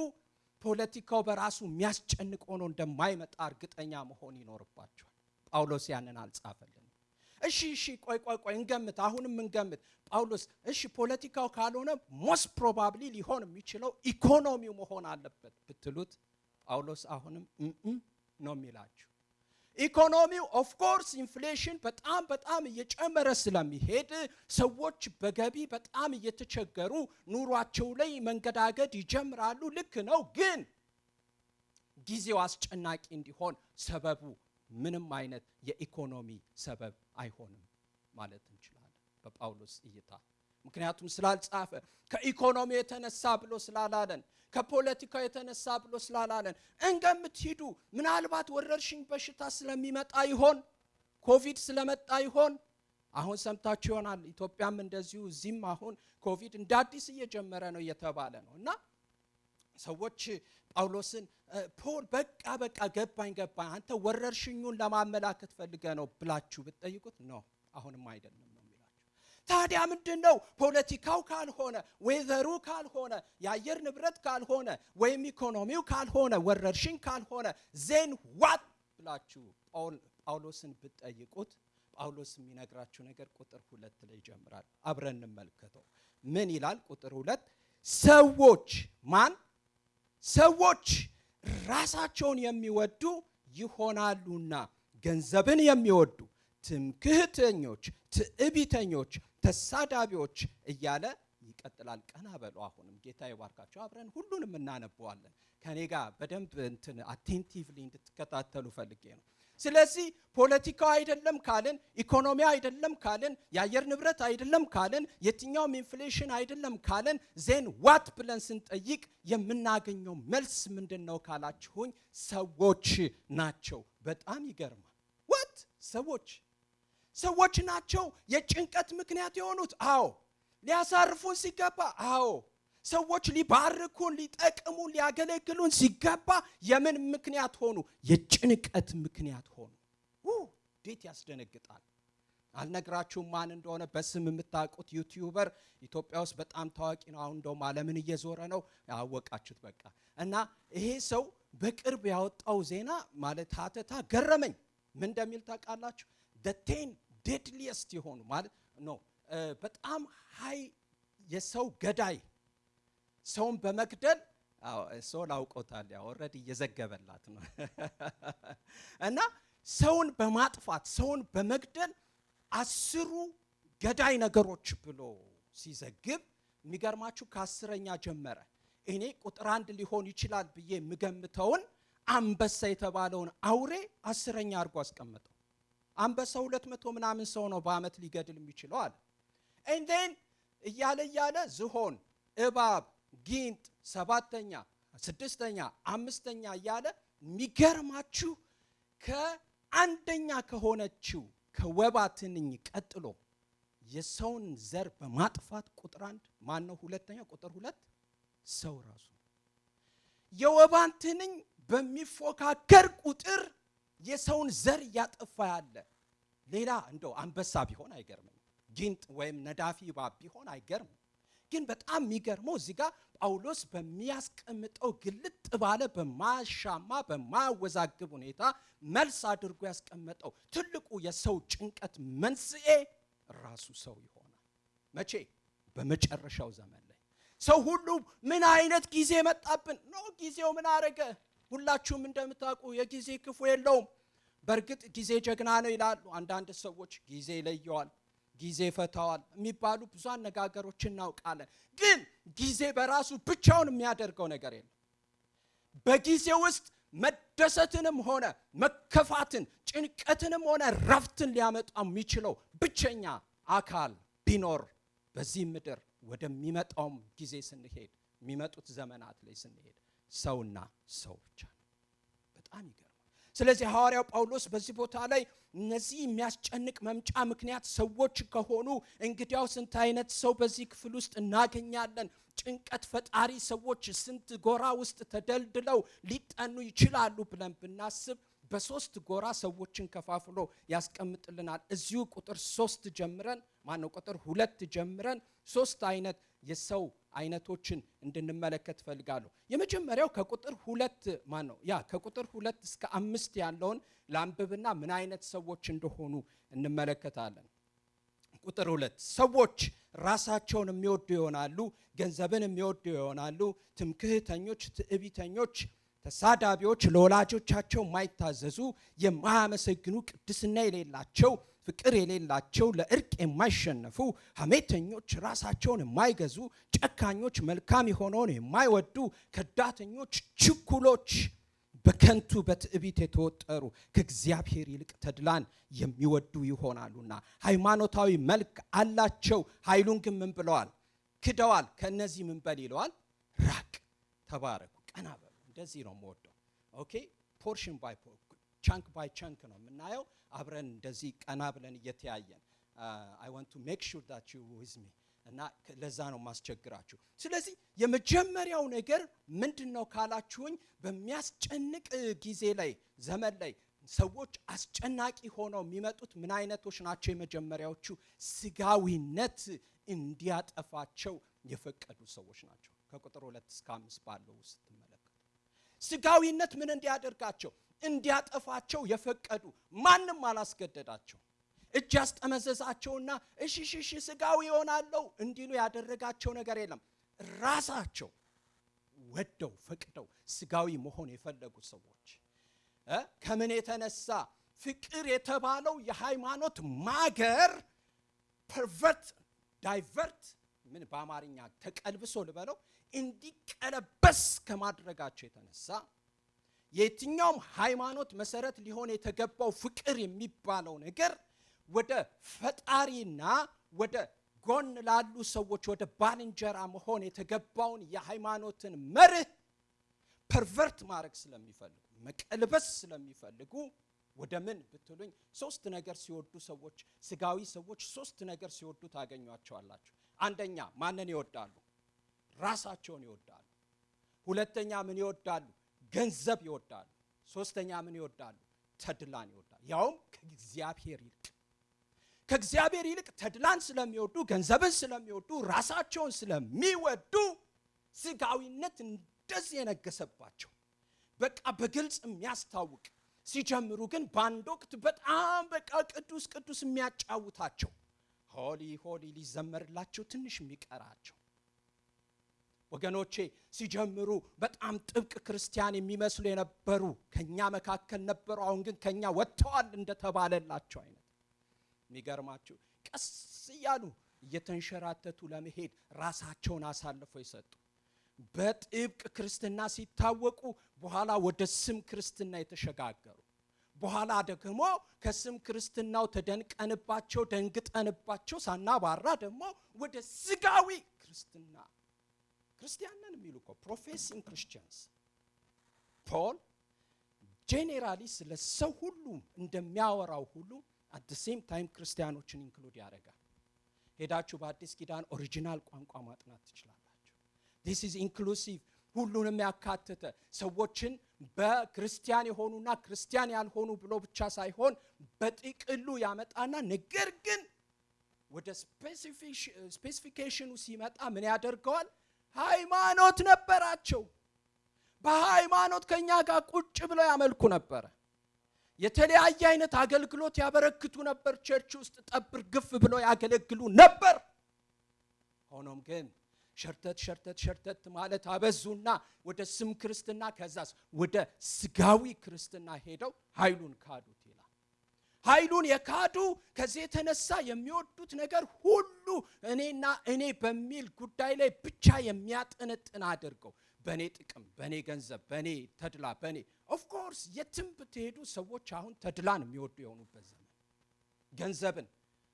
ፖለቲካው በራሱ የሚያስጨንቅ ሆኖ እንደማይመጣ እርግጠኛ መሆን ይኖርባችኋል። ጳውሎስ ያንን አልጻፈልን። እሺ ቆይ እንገምት፣ አሁንም እንገምት። ጳውሎስ እሺ ፖለቲካው ካልሆነ most probably ሊሆን የሚችለው ኢኮኖሚው መሆን አለበት ብትሉት ጳውሎስ አሁንም ነው የሚላችሁ። ኢኮኖሚው ኦፍ ኮርስ ኢንፍሌሽን በጣም እየጨመረ ስለሚሄድ ሰዎች በገቢ በጣም እየተቸገሩ ኑሯቸው ላይ መንገዳገድ ይጀምራሉ። ልክ ነው። ግን ጊዜው አስጨናቂ እንዲሆን ሰበቡ ምንም አይነት የኢኮኖሚ ሰበብ አይሆንም ማለት እንችላለን በጳውሎስ እይታ። ምክንያቱም ስላልጻፈ ከኢኮኖሚ የተነሳ ብሎ ስላላለን ከፖለቲካው የተነሳ ብሎ ስላላለን እንገምት ሂዱ። ምናልባት ወረርሽኝ በሽታ ስለሚመጣ ይሆን? ኮቪድ ስለመጣ ይሆን? አሁን ሰምታችሁ ይሆናል ኢትዮጵያም እንደዚሁ እዚህም አሁን ኮቪድ እንደ አዲስ እየጀመረ ነው እየተባለ ነው። እና ሰዎች ጳውሎስን ፖል በቃ ገባኝ አንተ ወረርሽኙን ለማመላከት ፈልገ ነው ብላችሁ ብትጠይቁት ነው አሁንም አይደለም ነው የሚላችሁ። ታዲያ ምንድነው? ፖለቲካው ካልሆነ ዌዘሩ ካልሆነ የአየር ንብረት ካልሆነ ወይም ኢኮኖሚው ካልሆነ ወረርሽኝ ካልሆነ ዜን ዋት ብላችሁ ጳውሎስን ብትጠይቁት ጳውሎስ የሚነግራችሁ ነገር ቁጥር 2 ላይ ይጀምራል። አብረን እንመልከተው። ምን ይላል? ቁጥር 2 ሰዎች ማን? ሰዎች ራሳቸውን የሚወዱ ይሆናሉና ገንዘብን የሚወዱ ትምክህተኞች፣ ትዕቢተኞች፣ ተሳዳቢዎች እያለ ይቀጥላል። ቀና በሉ። አሁንም ጌታ ይባርካችሁ። አብረን ሁሉንም እናነበዋለን። ከኔ ጋር በደንብ አቴንቲቭሊ እንድትከታተሉ ፈልጌ ነው። ስለዚህ ፖለቲካው አይደለም ካልን፣ ኢኮኖሚ አይደለም ካልን፣ የአየር ንብረት አይደለም ካልን፣ የትኛውም ኢንፍሌሽን አይደለም ካልን ዜን ዋት ብለን ስንጠይቅ የምናገኘው መልስ ምንድነው ካላችሁኝ ሰዎች ናቸው። በጣም ይገርማል። ዋት ሰዎች ናቸው የጭንቀት ምክንያት የሆኑት? አዎ። ሊያሳርፉን ሲገባ? አዎ። ሰዎች ሊባርኩን፣ ሊጠቅሙን፣ ሊያገለግሉን ሲገባ የምን ምክንያት ሆኑ? የጭንቀት ምክንያት ሆኑ። እንዴት ያስደነግጣል። አልነግራችሁም ማን እንደሆነ በስም የምታውቁት ዩቲዩበር ኢትዮጵያ ውስጥ በጣም ታዋቂ ነው። አሁን እንደውም ዓለምን እየዞረ ነው። ያወቃችሁት በቃ። እና ይሄ ሰው በቅርብ ያወጣው ዜና ማለት ሀተታ ገረመኝ። ምን እንደሚል ታውቃላችሁ? the 10 deadliest የሆኑ ማለት ነው በጣም ሃይ የሰው ገዳይ ሰውን በመግደል ሰው ላውቆታል። ያው ኦሬዲ እየዘገበላት ነው። እና ሰውን በማጥፋት ሰውን በመግደል 10 ገዳይ ነገሮች ብሎ ሲዘግብ የሚገርማችሁ ከ10ኛ ጀመረ። እኔ ቁጥር 1 ሊሆን ይችላል ብዬ የምገምተውን አንበሳ የተባለውን አውሬ 10ኛ አድርጎ አስቀመጠው። አንበሳ 200 ምናምን ሰው ነው በአመት ሊገድል የሚችለው አለ። and then እያለ ዝሆን፣ እባብ፣ ጊንጥ 7ኛ፣ 6ኛ፣ 5ኛ እያለ የሚገርማችሁ ከአንደኛ ከሆነችው ከወባ ትንኝ ቀጥሎ የሰውን ዘር በማጥፋት ቁጥር 1 ማን ነው? ሁለተኛ ቁጥር 2 ሰው ራሱ። የወባን ትንኝ በሚፎካከር ቁጥር የሰውን ዘር ያጠፋ ያለ ሌላ እንደው አንበሳ ቢሆን አይገርምም። ጊንጥ ወይም ነዳፊ እባብ ቢሆን አይገርምም። ግን በጣም የሚገርመው እዚህ ጋር ጳውሎስ በሚያስቀምጠው ግልጥ ባለ በማሻማ በማወዛግብ ሁኔታ መልስ አድርጎ ያስቀመጠው ትልቁ የሰው ጭንቀት መንስኤ ራሱ ሰው ይሆናል። መቼ? በመጨረሻው ዘመን ላይ ሰው ሁሉ ምን አይነት ጊዜ መጣብን ነው? ጊዜው ምን አረገ? ሁላችሁም እንደምታውቁ የጊዜ ክፉ የለውም። በእርግጥ ጊዜ ጀግና ነው ይላሉ አንዳንድ ሰዎች። ጊዜ ይለየዋል፣ ጊዜ ፈታዋል የሚባሉ ብዙ አነጋገሮችን እናውቃለን። ግን ጊዜ በራሱ ብቻውን የሚያደርገው ነገር የለም። በጊዜ ውስጥ መደሰትንም ሆነ መከፋትን፣ ጭንቀትንም ሆነ ረፍትን ሊያመጣ የሚችለው ብቸኛ አካል ቢኖር በዚህ ምድር ወደሚመጣውም ጊዜ ስንሄድ የሚመጡት ዘመናት ላይ ስንሄድ ሰውና ሰው ብቻ ነው። በጣም ይገርማል። ስለዚህ ሐዋርያው ጳውሎስ በዚህ ቦታ ላይ እነዚህ የሚያስጨንቅ መምጫ ምክንያት ሰዎች ከሆኑ እንግዲያው ስንት አይነት ሰው በዚህ ክፍል ውስጥ እናገኛለን? ጭንቀት ፈጣሪ ሰዎች ስንት ጎራ ውስጥ ተደልድለው ሊጠኑ ይችላሉ ብለን ብናስብ በሶስት ጎራ ሰዎችን ከፋፍሎ ያስቀምጥልናል። እዚሁ ቁጥር 3 ጀምረን ቁጥር 2 ጀምረን ሶስት አይነት የሰው አይነቶችን እንድንመለከት ፈልጋለሁ። የመጀመሪያው ከቁጥር 2 ከቁጥር 2 እስከ 5 ያለውን ላንብብና ምን አይነት ሰዎች እንደሆኑ እንመለከታለን። ቁጥር 2 ሰዎች ራሳቸውን የሚወዱ ይሆናሉ፣ ገንዘብን የሚወዱ ይሆናሉ፣ ትምክህተኞች፣ ትዕቢተኞች፣ ተሳዳቢዎች፣ ለወላጆቻቸው የማይታዘዙ፣ የማያመሰግኑ፣ ቅድስና የሌላቸው፣ ፍቅር የሌላቸው፣ ለእርቅ የማይሸነፉ፣ ሐሜተኞች፣ ራሳቸውን የማይገዙ፣ ጨካኞች፣ መልካም የሆነውን የማይወዱ፣ ከዳተኞች፣ ችኩሎች፣ በከንቱ በትዕቢት የተወጠሩ፣ ከእግዚአብሔር ይልቅ ተድላን የሚወዱ ይሆናሉና ሃይማኖታዊ መልክ አላቸው፣ ኃይሉን ግን ምን ብለዋል? ክደዋል። ከነዚህ ምን በል ይለዋል? ራቅ። ተባረኩ፣ ቀና በሉ። እንደዚህ ነው የምወደው። ኦኬ፣ ፖርሽን ባይ ቻንክ ባይ ቻንክ ነው የምናየው። አብረን እንደዚህ ቀና ብለን እየተያየን I want to make sure that you with me እና ለዛ ነው ማስቸግራችሁ። ስለዚህ የመጀመሪያው ነገር ምንድነው ካላችሁኝ በሚያስጨንቅ ጊዜ ላይ ዘመን ላይ ሰዎች አስጨናቂ ሆነው የሚመጡት ምን አይነቶች ናቸው? የመጀመሪያዎቹ ስጋዊነት እንዲያጠፋቸው የፈቀዱ ሰዎች ናቸው። ከቁጥር 2 እስከ 5 ባለው ውስጥ ተመለከቱ። ስጋዊነት ምን እንዲያደርጋቸው እንዲያጠፋቸው የፈቀዱ፣ ማንም አላስገደዳቸው። እጅ ያስጠመዘዛቸውና እሺ ስጋዊ ይሆናለው እንዲሉ ያደረጋቸው ነገር የለም። ራሳቸው ወደው ፈቅደው ስጋዊ መሆን የፈለጉ ሰዎች ከምን የተነሳ? ፍቅር የተባለው የሃይማኖት ማገር ፐርቨርት ዳይቨርት ምን በአማርኛ ተቀልብሶ ልበለው እንዲቀለበስ ከማድረጋቸው የተነሳ የትኛውም ሃይማኖት መሰረት ሊሆን የተገባው ፍቅር የሚባለው ነገር ወደ ፈጣሪና ወደ ጎን ላሉ ሰዎች ወደ ባልንጀራ መሆን የተገባውን የሃይማኖትን መርህ ፐርቨርት ማድረግ ስለሚፈልጉ መቀልበስ ስለሚፈልጉ ወደ ምን ብትሉኝ ሶስት ነገር ሲወዱ ሰዎች ስጋዊ ሰዎች ሶስት ነገር ሲወዱ ታገኟቸዋላችሁ። አንደኛ ማንን ይወዳሉ? ራሳቸውን ይወዳሉ። ሁለተኛ ምን ይወዳሉ? ገንዘብ ይወዳሉ። ሶስተኛ ምን ይወዳሉ? ተድላን ይወዳሉ። ያውም ከእግዚአብሔር ይልቅ ተድላን ስለሚወዱ፣ ገንዘብን ስለሚወዱ፣ ራሳቸውን ስለሚወዱ ስጋዊነት እንደዚህ የነገሰባቸው በቃ በግልጽ የሚያስታውቅ ሲጀምሩ ግን በአንድ ወቅት በጣም በቃ ቅዱስ ቅዱስ የሚያጫውታቸው ሆሊ ሊዘመርላቸው ትንሽ የሚቀራቸው ወገኖቼ ሲጀምሩ በጣም ጥብቅ ክርስቲያን የሚመስሉ የነበሩ ከኛ መካከል ነበሩ። አሁን ግን ከኛ ወጥተዋል እንደተባለላቸው አይነት የሚገርማችሁ ቀስ እያሉ እየተንሸራተቱ ለመሄድ ራሳቸውን አሳልፈው ይሰጡ። በጥብቅ ክርስትና ሲታወቁ በኋላ ወደ ስም ክርስትና የተሸጋገሩ፣ በኋላ ደግሞ ከስም ክርስትናው ተደንቀንባቸው ደንግጠንባቸው ሳናባራ ደግሞ ወደ ስጋዊ ክርስትና ክርስቲያንን የሚሉ እኮ ፕሮፌሲንግ ክርስቲያንስ ፖል ጄኔራሊ ስለ ሰው ሁሉ እንደሚያወራው ሁሉ at the same time ክርስቲያኖችን ኢንክሉድ ያደርጋል። ሄዳችሁ በአዲስ ኪዳን ኦሪጂናል ቋንቋ ማጥናት ትችላላችሁ። this is inclusive ሁሉንም ያካተተ ሰዎችን በክርስቲያን የሆኑና ክርስቲያን ያልሆኑ ብሎ ብቻ ሳይሆን በጥቅሉ ያመጣና ነገር ግን ወደ ስፔሲፊኬሽኑ ሲመጣ ምን ያደርገዋል? ሃይማኖት ነበራቸው። በሃይማኖት ከኛ ጋር ቁጭ ብለው ያመልኩ ነበር። የተለያየ አይነት አገልግሎት ያበረክቱ ነበር። ቸርች ውስጥ ጠብር ግፍ ብለው ያገለግሉ ነበር። ሆኖም ግን ሸርተት ማለት አበዙና ወደ ስም ክርስትና ከዛስ ወደ ስጋዊ ክርስትና ሄደው ኃይሉን ካዱት ይላል። ኃይሉን የካዱ ከዚህ የተነሳ የሚወዱት ነገር ሁሉ እኔና እኔ በሚል ጉዳይ ላይ ብቻ የሚያጠነጥን አድርገው በኔ ጥቅም፣ በኔ ገንዘብ፣ በኔ ተድላ፣ በኔ ኦፍ ኮርስ የትም ብትሄዱ ሰዎች አሁን ተድላን የሚወዱ የሆኑበት ዘመን ገንዘብን፣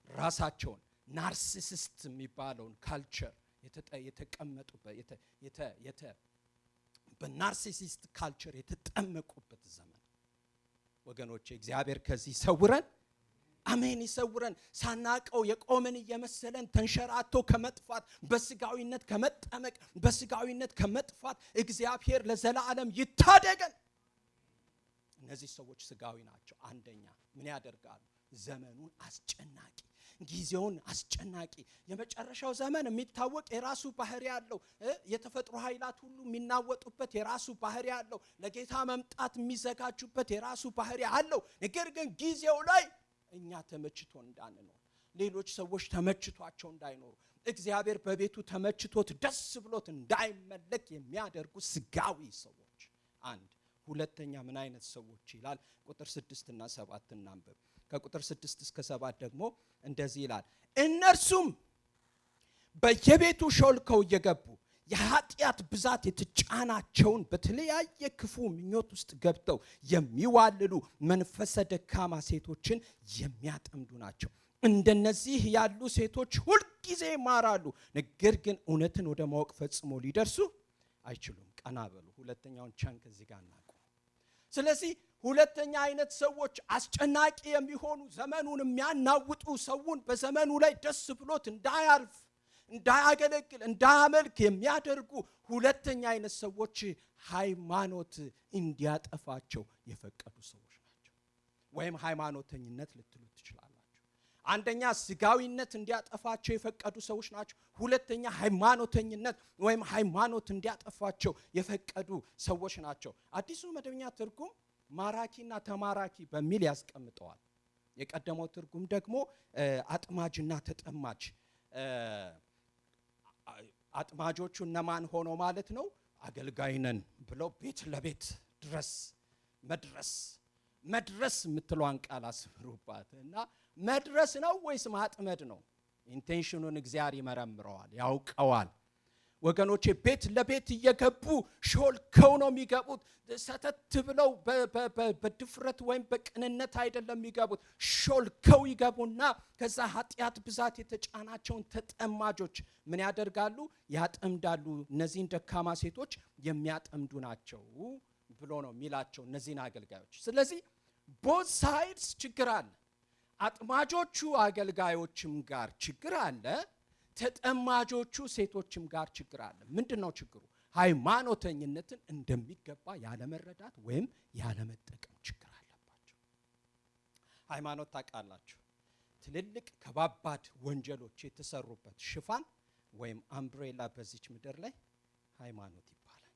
ራሳቸውን ናርሲሲስት የሚባለውን ካልቸር የተቀመጡበት በናርሲሲስት ካልቸር የተጠመቁበት ዘመን ወገኖቼ እግዚአብሔር ከዚህ ይሰውረን። አሜን ይሰውረን። ሳናቀው የቆምን እየመሰለን ተንሸራቶ ከመጥፋት በስጋዊነት ከመጠመቅ በስጋዊነት ከመጥፋት እግዚአብሔር ለዘላለም ይታደገን። እነዚህ ሰዎች ስጋዊ ናቸው። አንደኛ ምን ያደርጋሉ? ዘመኑን አስጨናቂ፣ ጊዜውን አስጨናቂ። የመጨረሻው ዘመን የሚታወቅ የራሱ ባህሪ ያለው የተፈጥሮ ኃይላት ሁሉ የሚናወጡበት የራሱ ባህሪ ያለው ለጌታ መምጣት የሚዘጋጁበት የራሱ ባህሪ አለው። ነገር ግን ጊዜው ላይ እኛ ተመችቶ እንዳንኖር፣ ሌሎች ሰዎች ተመችቷቸው እንዳይኖሩ፣ እግዚአብሔር በቤቱ ተመችቶት ደስ ብሎት እንዳይመለክ የሚያደርጉ ስጋዊ ሰዎች አንድ። ሁለተኛ ምን አይነት ሰዎች ይላል? ቁጥር 6 እና 7 እናንብብ። ከቁጥር 6 እስከ 7 ደግሞ እንደዚህ ይላል። እነርሱም በየቤቱ ሾልከው እየገቡ የኃጢአት ብዛት የተጫናቸውን በተለያየ ክፉ ምኞት ውስጥ ገብተው የሚዋልሉ መንፈሰ ደካማ ሴቶችን የሚያጠምዱ ናቸው። እንደነዚህ ያሉ ሴቶች ሁልጊዜ ይማራሉ፣ ነገር ግን እውነትን ወደ ማወቅ ፈጽሞ ሊደርሱ አይችሉም። ቀና በሉ። ሁለተኛውን ቸንክ እዚህ ጋር እናቁ። ስለዚህ ሁለተኛ አይነት ሰዎች አስጨናቂ የሚሆኑ ዘመኑን የሚያናውጡ ሰውን በዘመኑ ላይ ደስ ብሎት እንዳያልፍ፣ እንዳያገለግል፣ እንዳያመልክ የሚያደርጉ ሁለተኛ አይነት ሰዎች ሃይማኖት እንዲያጠፋቸው የፈቀዱ ሰዎች ናቸው። ወይም ሃይማኖተኝነት ልትሉት ትችላላችሁ። አንደኛ ስጋዊነት እንዲያጠፋቸው የፈቀዱ ሰዎች ናቸው። ሁለተኛ ሃይማኖተኝነት ወይም ሃይማኖት እንዲያጠፋቸው የፈቀዱ ሰዎች ናቸው። አዲሱ መደበኛ ትርጉም ማራኪና ተማራኪ በሚል ያስቀምጠዋል። የቀደመው ትርጉም ደግሞ አጥማጅና ተጠማጅ። አጥማጆቹ እነማን ሆኖ ማለት ነው? አገልጋይ ነን ብለው ቤት ለቤት ድረስ መድረስ የምትለዋን ቃል አስምሩባት እና መድረስ ነው ወይስ ማጥመድ ነው? ኢንቴንሽኑን እግዚአብሔር ይመረምረዋል፣ ያውቀዋል። ወገኖቼ ቤት ለቤት እየገቡ ሾልከው ነው የሚገቡት። ሰተት ብለው በድፍረት ወይም በቅንነት አይደለም የሚገቡት። ሾልከው ይገቡና ከዛ ኃጢአት ብዛት የተጫናቸውን ተጠማጆች ምን ያደርጋሉ? ያጠምዳሉ። እነዚህን ደካማ ሴቶች የሚያጠምዱ ናቸው ብሎ ነው የሚላቸው እነዚህን አገልጋዮች። ስለዚህ ቦዝ ሳይድስ ችግር አለ። አጥማጆቹ አገልጋዮችም ጋር ችግር አለ፣ ተጠማጆቹ ሴቶችም ጋር ችግር አለ። ምንድነው ችግሩ? ሃይማኖተኝነትን እንደሚገባ ያለመረዳት ወይም ያለመጠቀም ችግር አለባቸው። ሃይማኖት ታውቃላችሁ፣ ትልልቅ ከባባድ ወንጀሎች የተሰሩበት ሽፋን ወይም አምብሬላ በዚች ምድር ላይ ሃይማኖት ይባላል።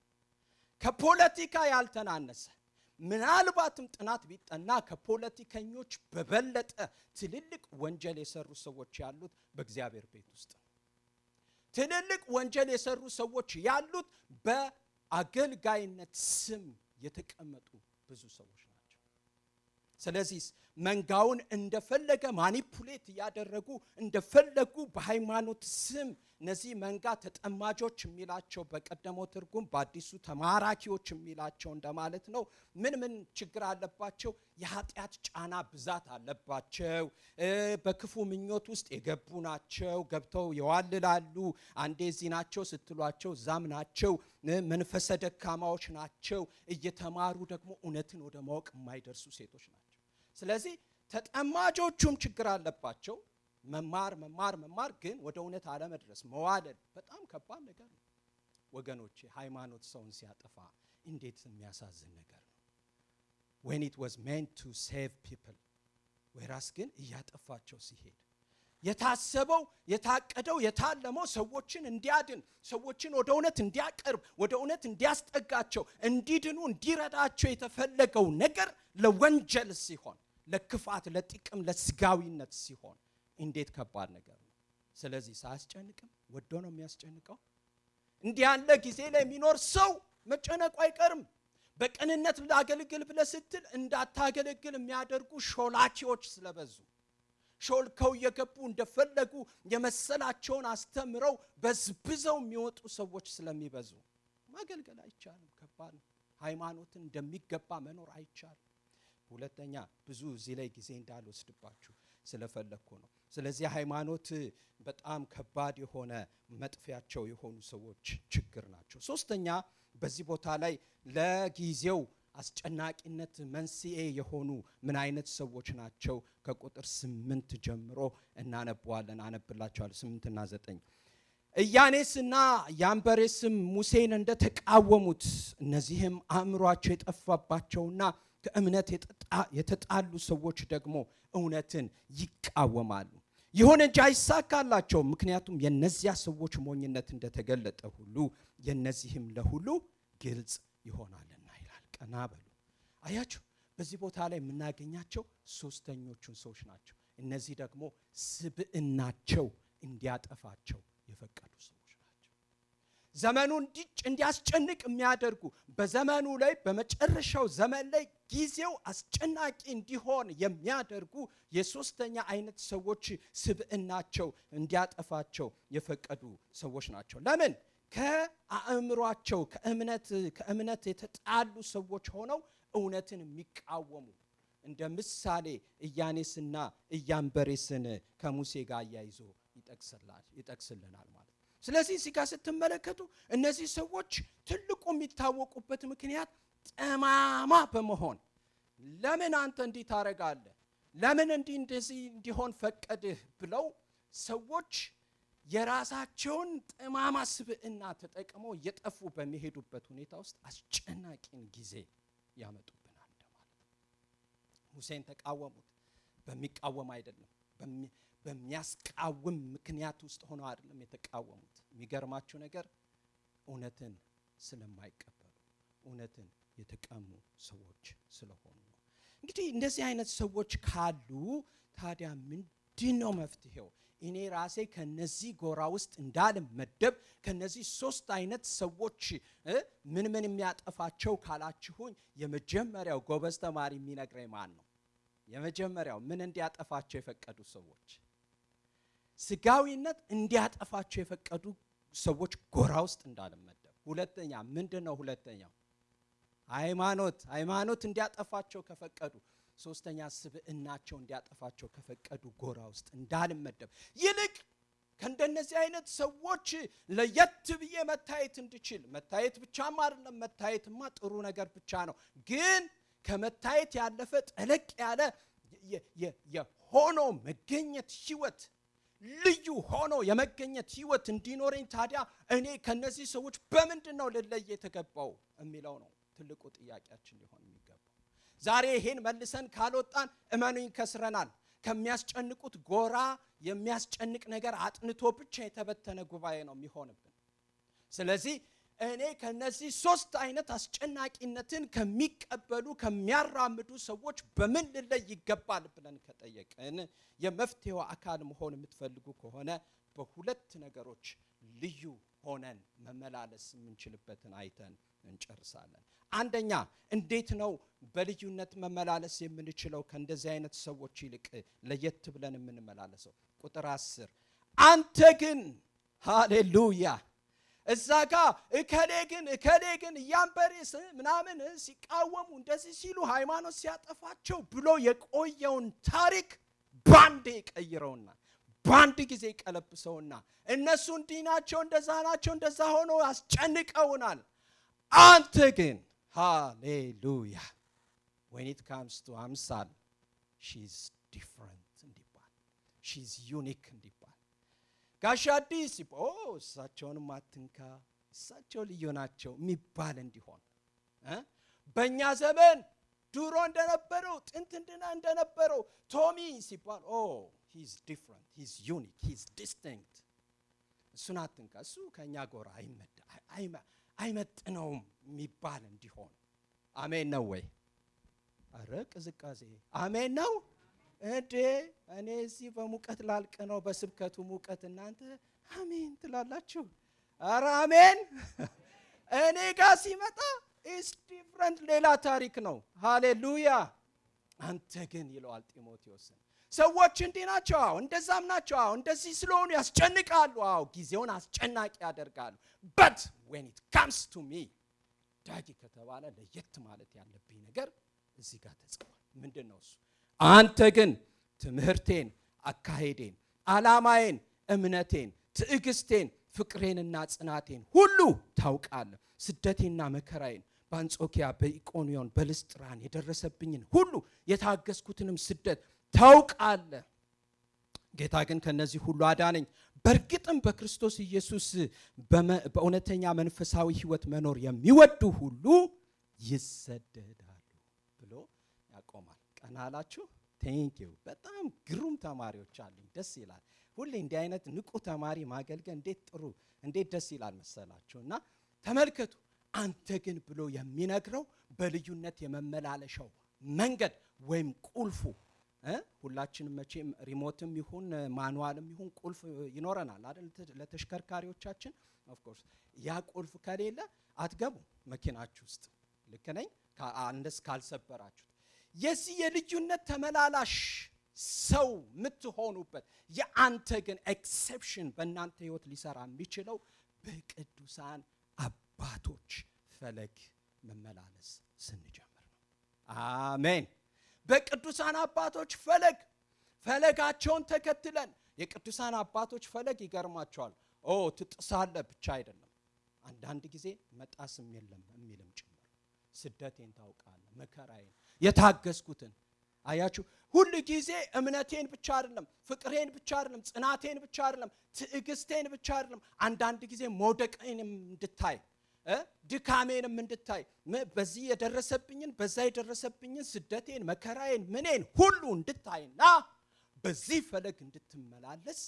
ከፖለቲካ ያልተናነሰ ምናልባትም ጥናት ቢጠና ከፖለቲከኞች በበለጠ ትልልቅ ወንጀል የሰሩ ሰዎች ያሉት በእግዚአብሔር ቤት ውስጥ ነው። ትልልቅ ወንጀል የሰሩ ሰዎች ያሉት በአገልጋይነት ስም የተቀመጡ ብዙ ሰዎች ናቸው። ስለዚህ መንጋውን እንደፈለገ ማኒፑሌት እያደረጉ እንደፈለጉ በሃይማኖት ስም እነዚህ መንጋ ተጠማጆች የሚላቸው በቀደመው ትርጉም በአዲሱ ተማራኪዎች የሚላቸው እንደማለት ነው። ምን ችግር አለባቸው? የኃጢአት ጫና ብዛት አለባቸው። በክፉ ምኞት ውስጥ የገቡ ናቸው። ገብተው ይዋልላሉ። አንዴ እዚህ ናቸው ስትሏቸው እዛም ናቸው። መንፈሰ ደካማዎች ናቸው። እየተማሩ ደግሞ እውነትን ወደ ማወቅ የማይደርሱ ሴቶች ናቸው። ስለዚህ ተጠማጆቹም ችግር አለባቸው። መማር ግን ወደ እውነት አለመድረስ፣ መዋለል በጣም ከባድ ነገር ነው ወገኖቼ። ሃይማኖት ሰውን ሲያጠፋ እንዴት የሚያሳዝን ነገር ነው። when it was meant to save people ወይራስ ግን እያጠፋቸው ሲሄድ የታሰበው የታቀደው የታለመው ሰዎችን እንዲያድን፣ ሰዎችን ወደ እውነት እንዲያቀርብ፣ ወደ እውነት እንዲያስጠጋቸው፣ እንዲድኑ እንዲረዳቸው የተፈለገው ነገር ለወንጀል ሲሆን፣ ለክፋት፣ ለጥቅም፣ ለስጋዊነት ሲሆን እንዴት ከባድ ነገር ነው። ስለዚህ ሳያስጨንቅም ወዶ ነው የሚያስጨንቀው። እንዲህ ያለ ጊዜ ላይ የሚኖር ሰው መጨነቁ አይቀርም። በቅንነት ላገልግል ብለህ ስትል እንዳታገለግል የሚያደርጉ ሾላኪዎች ስለበዙ ሾልከው የገቡ እንደፈለጉ የመሰላቸውን አስተምረው በዝብዘው የሚወጡ ሰዎች ስለሚበዙ ማገልገል አይቻልም። ከባድ ነው። ሃይማኖትን እንደሚገባ መኖር አይቻልም። ሁለተኛ ብዙ እዚህ ላይ ጊዜ እንዳልወስድባችሁ ስለፈለኩ ነው። ስለዚህ ሃይማኖት በጣም ከባድ የሆነ መጥፊያቸው የሆኑ ሰዎች ችግር ናቸው። ሶስተኛ በዚህ ቦታ ላይ ለጊዜው አስጨናቂነት መንስኤ የሆኑ ምን አይነት ሰዎች ናቸው? ከቁጥር 8 ጀምሮ እናነባዋለን። አነብላችኋለሁ 8 እና 9 ኢያኔስና ያምበሬስም ሙሴን እንደተቃወሙት እነዚህም አእምሯቸው የጠፋባቸውና ከእምነት የተጣሉ ሰዎች ደግሞ እውነትን ይቃወማሉ። ይሁን እንጂ አይሳካላቸውም። ምክንያቱም የነዚያ ሰዎች ሞኝነት እንደተገለጠ ሁሉ የነዚህም ለሁሉ ግልጽ ይሆናልና ይላል። ቀና በሉ። አያችሁ፣ በዚህ ቦታ ላይ የምናገኛቸው ሶስተኞቹን ሰዎች ናቸው። እነዚህ ደግሞ ስብዕናቸው እንዲያጠፋቸው የፈቀዱ ሰዎች ናቸው። ዘመኑ እንዲያስጨንቅ የሚያደርጉ በዘመኑ ላይ በመጨረሻው ዘመን ላይ ጊዜው አስጨናቂ እንዲሆን የሚያደርጉ የሶስተኛ አይነት ሰዎች ስብዕናቸው እንዲያጠፋቸው የፈቀዱ ሰዎች ናቸው። ለምን? ከአእምሯቸው ከእምነት የተጣሉ ሰዎች ሆነው እውነትን የሚቃወሙ እንደ ምሳሌ ኢያኔስና ኢያምበሬስን ከሙሴ ጋር አያይዞ ይጠቅስልናል ማለት። ስለዚህ እዚህ ጋር ስትመለከቱ እነዚህ ሰዎች ትልቁ የሚታወቁበት ምክንያት ጠማማ በመሆን ለምን አንተ እንዲህ ታረጋለህ? ለምን እንደዚህ እንዲሆን ፈቀድህ? ብለው ሰዎች የራሳቸውን ጠማማ ስብዕና ተጠቅመው እየጠፉ በሚሄዱበት ሁኔታ ውስጥ አስጨናቂን ጊዜ ያመጡብናል ማለት። ሙሴን ተቃወሙት። በሚቃወም አይደለም፣ በሚያስቃወም ምክንያት ውስጥ ሆነው አይደለም የተቃወሙት። የሚገርማችሁ ነገር እውነትን ስለማይቀበሉ እውነትን የተቀሙ ሰዎች ስለሆኑ ነው። እንግዲህ እንደዚህ አይነት ሰዎች ካሉ ታዲያ ምንድነው መፍትሄው? እኔ ራሴ ከነዚህ ጎራ ውስጥ እንዳልመደብ ከነዚህ ሶስት አይነት ሰዎች ምን የሚያጠፋቸው ካላችሁኝ፣ የመጀመሪያው ጎበዝ ተማሪ የሚነግረኝ ማን ነው? የመጀመሪያው ምን እንዲያጠፋቸው የፈቀዱ ሰዎች፣ ስጋዊነት እንዲያጠፋቸው የፈቀዱ ሰዎች ጎራ ውስጥ እንዳልመደብ። ሁለተኛ ምንድነው? ሁለተኛው ሃይማኖት እንዲያጠፋቸው ከፈቀዱ፣ ሶስተኛ ስብዕናቸው እንዲያጠፋቸው ከፈቀዱ ጎራ ውስጥ እንዳልመደብ፣ ይልቅ ከእንደነዚህ አይነት ሰዎች ለየት ብዬ መታየት እንድችል። መታየት ብቻም አይደለም፣ መታየትማ ጥሩ ነገር ብቻ ነው። ግን ከመታየት ያለፈ ጠለቅ ያለ የሆኖ መገኘት ህይወት፣ ልዩ ሆኖ የመገኘት ህይወት እንዲኖረኝ ታዲያ እኔ ከነዚህ ሰዎች በምንድን ነው ልለይ የተገባው የሚለው ነው ትልቁ ጥያቄያችን ሊሆን የሚገባው። ዛሬ ይሄን መልሰን ካልወጣን እመኑኝ ከስረናል። ከሚያስጨንቁት ጎራ የሚያስጨንቅ ነገር አጥንቶ ብቻ የተበተነ ጉባኤ ነው የሚሆንብን። ስለዚህ እኔ ከነዚህ ሶስት አይነት አስጨናቂነትን ከሚቀበሉ ከሚያራምዱ ሰዎች በምን ልለይ ይገባል ብለን ከጠየቅን የመፍትሄው አካል መሆን የምትፈልጉ ከሆነ በሁለት ነገሮች ልዩ ሆነን መመላለስ የምንችልበትን አይተን እንጨርሳለን። አንደኛ፣ እንዴት ነው በልዩነት መመላለስ የምንችለው? ከእንደዚህ አይነት ሰዎች ይልቅ ለየት ብለን የምንመላለሰው? ቁጥር 10 አንተ ግን ሃሌሉያ እዛ ጋር እከሌ ግን ያምበሬስ ምናምን ሲቃወሙ እንደዚህ ሲሉ ሃይማኖት ሲያጠፋቸው ብሎ የቆየውን ታሪክ ባንዴ ቀይረውና ባንድ ጊዜ ቀለብሰውና እነሱ እንዲህ ናቸው እንደዛ ናቸው እንደዛ ሆኖ አስጨንቀውናል። አንተ ግን ሃሌሉያ when it comes to አምሳል she's different እንዲባል she's unique እንዲባል ጋሽ አዲስ እሳቸውንም አትንካ እሳቸው ልዩ ናቸው የሚባል እንዲሆን በእኛ ዘመን ድሮ እንደነበረው ጥንት እንደነበረው ቶሚ ሲባል he's different, he's unique, he's distinct እሱን አትንካ እሱ ከኛ ጎራ አይመጥነውም የሚባል እንዲሆን። አሜን ነው ወይ? አረ ቅዝቃዜ አሜን ነው እንዴ? እኔ እዚህ በሙቀት ላልቅ ነው በስብከቱ ሙቀት፣ እናንተ አሜን ትላላችሁ። አረ አሜን። እኔ ጋር ሲመጣ is different ፍሬንድ ሌላ ታሪክ ነው። ሃሌሉያ። አንተ ግን ይለዋል ጢሞቴዎስን፣ ሰዎች እንዲህ ናቸው፣ አዎ እንደዛም ናቸው፣ አዎ እንደዚህ ስለሆኑ ያስጨንቃሉ፣ አዎ ጊዜውን አስጨናቂ ያደርጋሉ። but when it comes to me ዳጊ ከተባለ ለየት ማለት ያለብኝ ነገር እዚህ ጋር ተጽፏል። ምንድነው እሱ? አንተ ግን ትምህርቴን፣ አካሄዴን፣ ዓላማዬን፣ እምነቴን፣ ትዕግስቴን፣ ፍቅሬንና ጽናቴን ሁሉ ታውቃለህ። ስደቴና መከራዬን በአንጾኪያ፣ በኢቆንዮን፣ በልስጥራን የደረሰብኝን ሁሉ የታገስኩትንም ስደት ታውቃለህ። ጌታ ግን ከነዚህ ሁሉ አዳነኝ። በእርግጥም በክርስቶስ ኢየሱስ በእውነተኛ መንፈሳዊ ሕይወት መኖር የሚወዱ ሁሉ ይሰደዳሉ ብሎ ያቆማል። ቀና አላችሁ? ቴንኪዩ። በጣም ግሩም ተማሪዎች አሉኝ። ደስ ይላል። ሁሌ እንዲህ አይነት ንቁ ተማሪ ማገልገል እንዴት ጥሩ እንዴት ደስ ይላል መሰላችሁ። እና ተመልከቱ፣ አንተ ግን ብሎ የሚነግረው በልዩነት የመመላለሻው መንገድ ወይም ቁልፉ ሁላችንም መቼም ሪሞትም ይሁን ማኑዋልም ይሁን ቁልፍ ይኖረናል አይደል? ለተሽከርካሪዎቻችን ኦፍ ኮርስ ያ ቁልፍ ከሌለ አትገቡ መኪናችሁ ውስጥ። ልክ ነኝ? አንደስ ካልሰበራችሁት። የዚህ የልዩነት ተመላላሽ ሰው የምትሆኑበት የአንተ ግን ኤክሴፕሽን በእናንተ ህይወት ሊሰራ የሚችለው በቅዱሳን አባቶች ፈለግ መመላለስ ስንጀምር ነው። አሜን። በቅዱሳን አባቶች ፈለጋቸውን ተከትለን የቅዱሳን አባቶች ፈለግ ይገርማቸዋል። ትጥሳለ ብቻ አይደለም፣ አንዳንድ ጊዜ መጣስም የለም የሚልም ጭምር። ስደቴን ታውቃለህ፣ መከራዬን፣ የታገስኩትን አያችሁ። ሁሉ ጊዜ እምነቴን ብቻ አይደለም፣ ፍቅሬን ብቻ አይደለም፣ ጽናቴን ብቻ አይደለም፣ ትዕግስቴን ብቻ አይደለም። አንዳንድ ጊዜ መውደቄንም እንድታይ ድካሜንም እንድታይ በዚህ የደረሰብኝን በዛ የደረሰብኝን ስደቴን መከራዬን ምኔን ሁሉ እንድታይና በዚህ ፈለግ እንድትመላለስ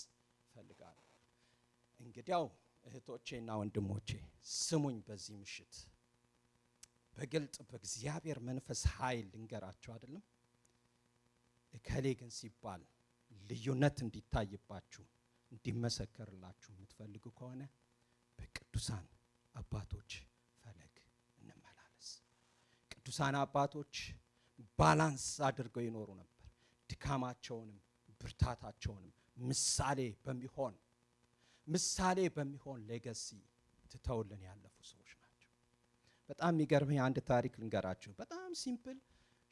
ፈልጋለሁ። እንግዲያው እህቶቼና ወንድሞቼ ስሙኝ፣ በዚህ ምሽት በግልጥ በእግዚአብሔር መንፈስ ኃይል ልንገራችሁ አይደለም። እከሌ ግን ሲባል ልዩነት እንዲታይባችሁ እንዲመሰከርላችሁ የምትፈልጉ ከሆነ በቅዱሳን አባቶች ፈለግ እንመላለስ። ቅዱሳን አባቶች ባላንስ አድርገው ይኖሩ ነበር። ድካማቸውንም ብርታታቸውንም ምሳሌ በሚሆን ሌጋሲ ትተውልን ያለፉ ሰዎች ናቸው። በጣም የሚገርመኝ አንድ ታሪክ ልንገራችሁ። በጣም ሲምፕል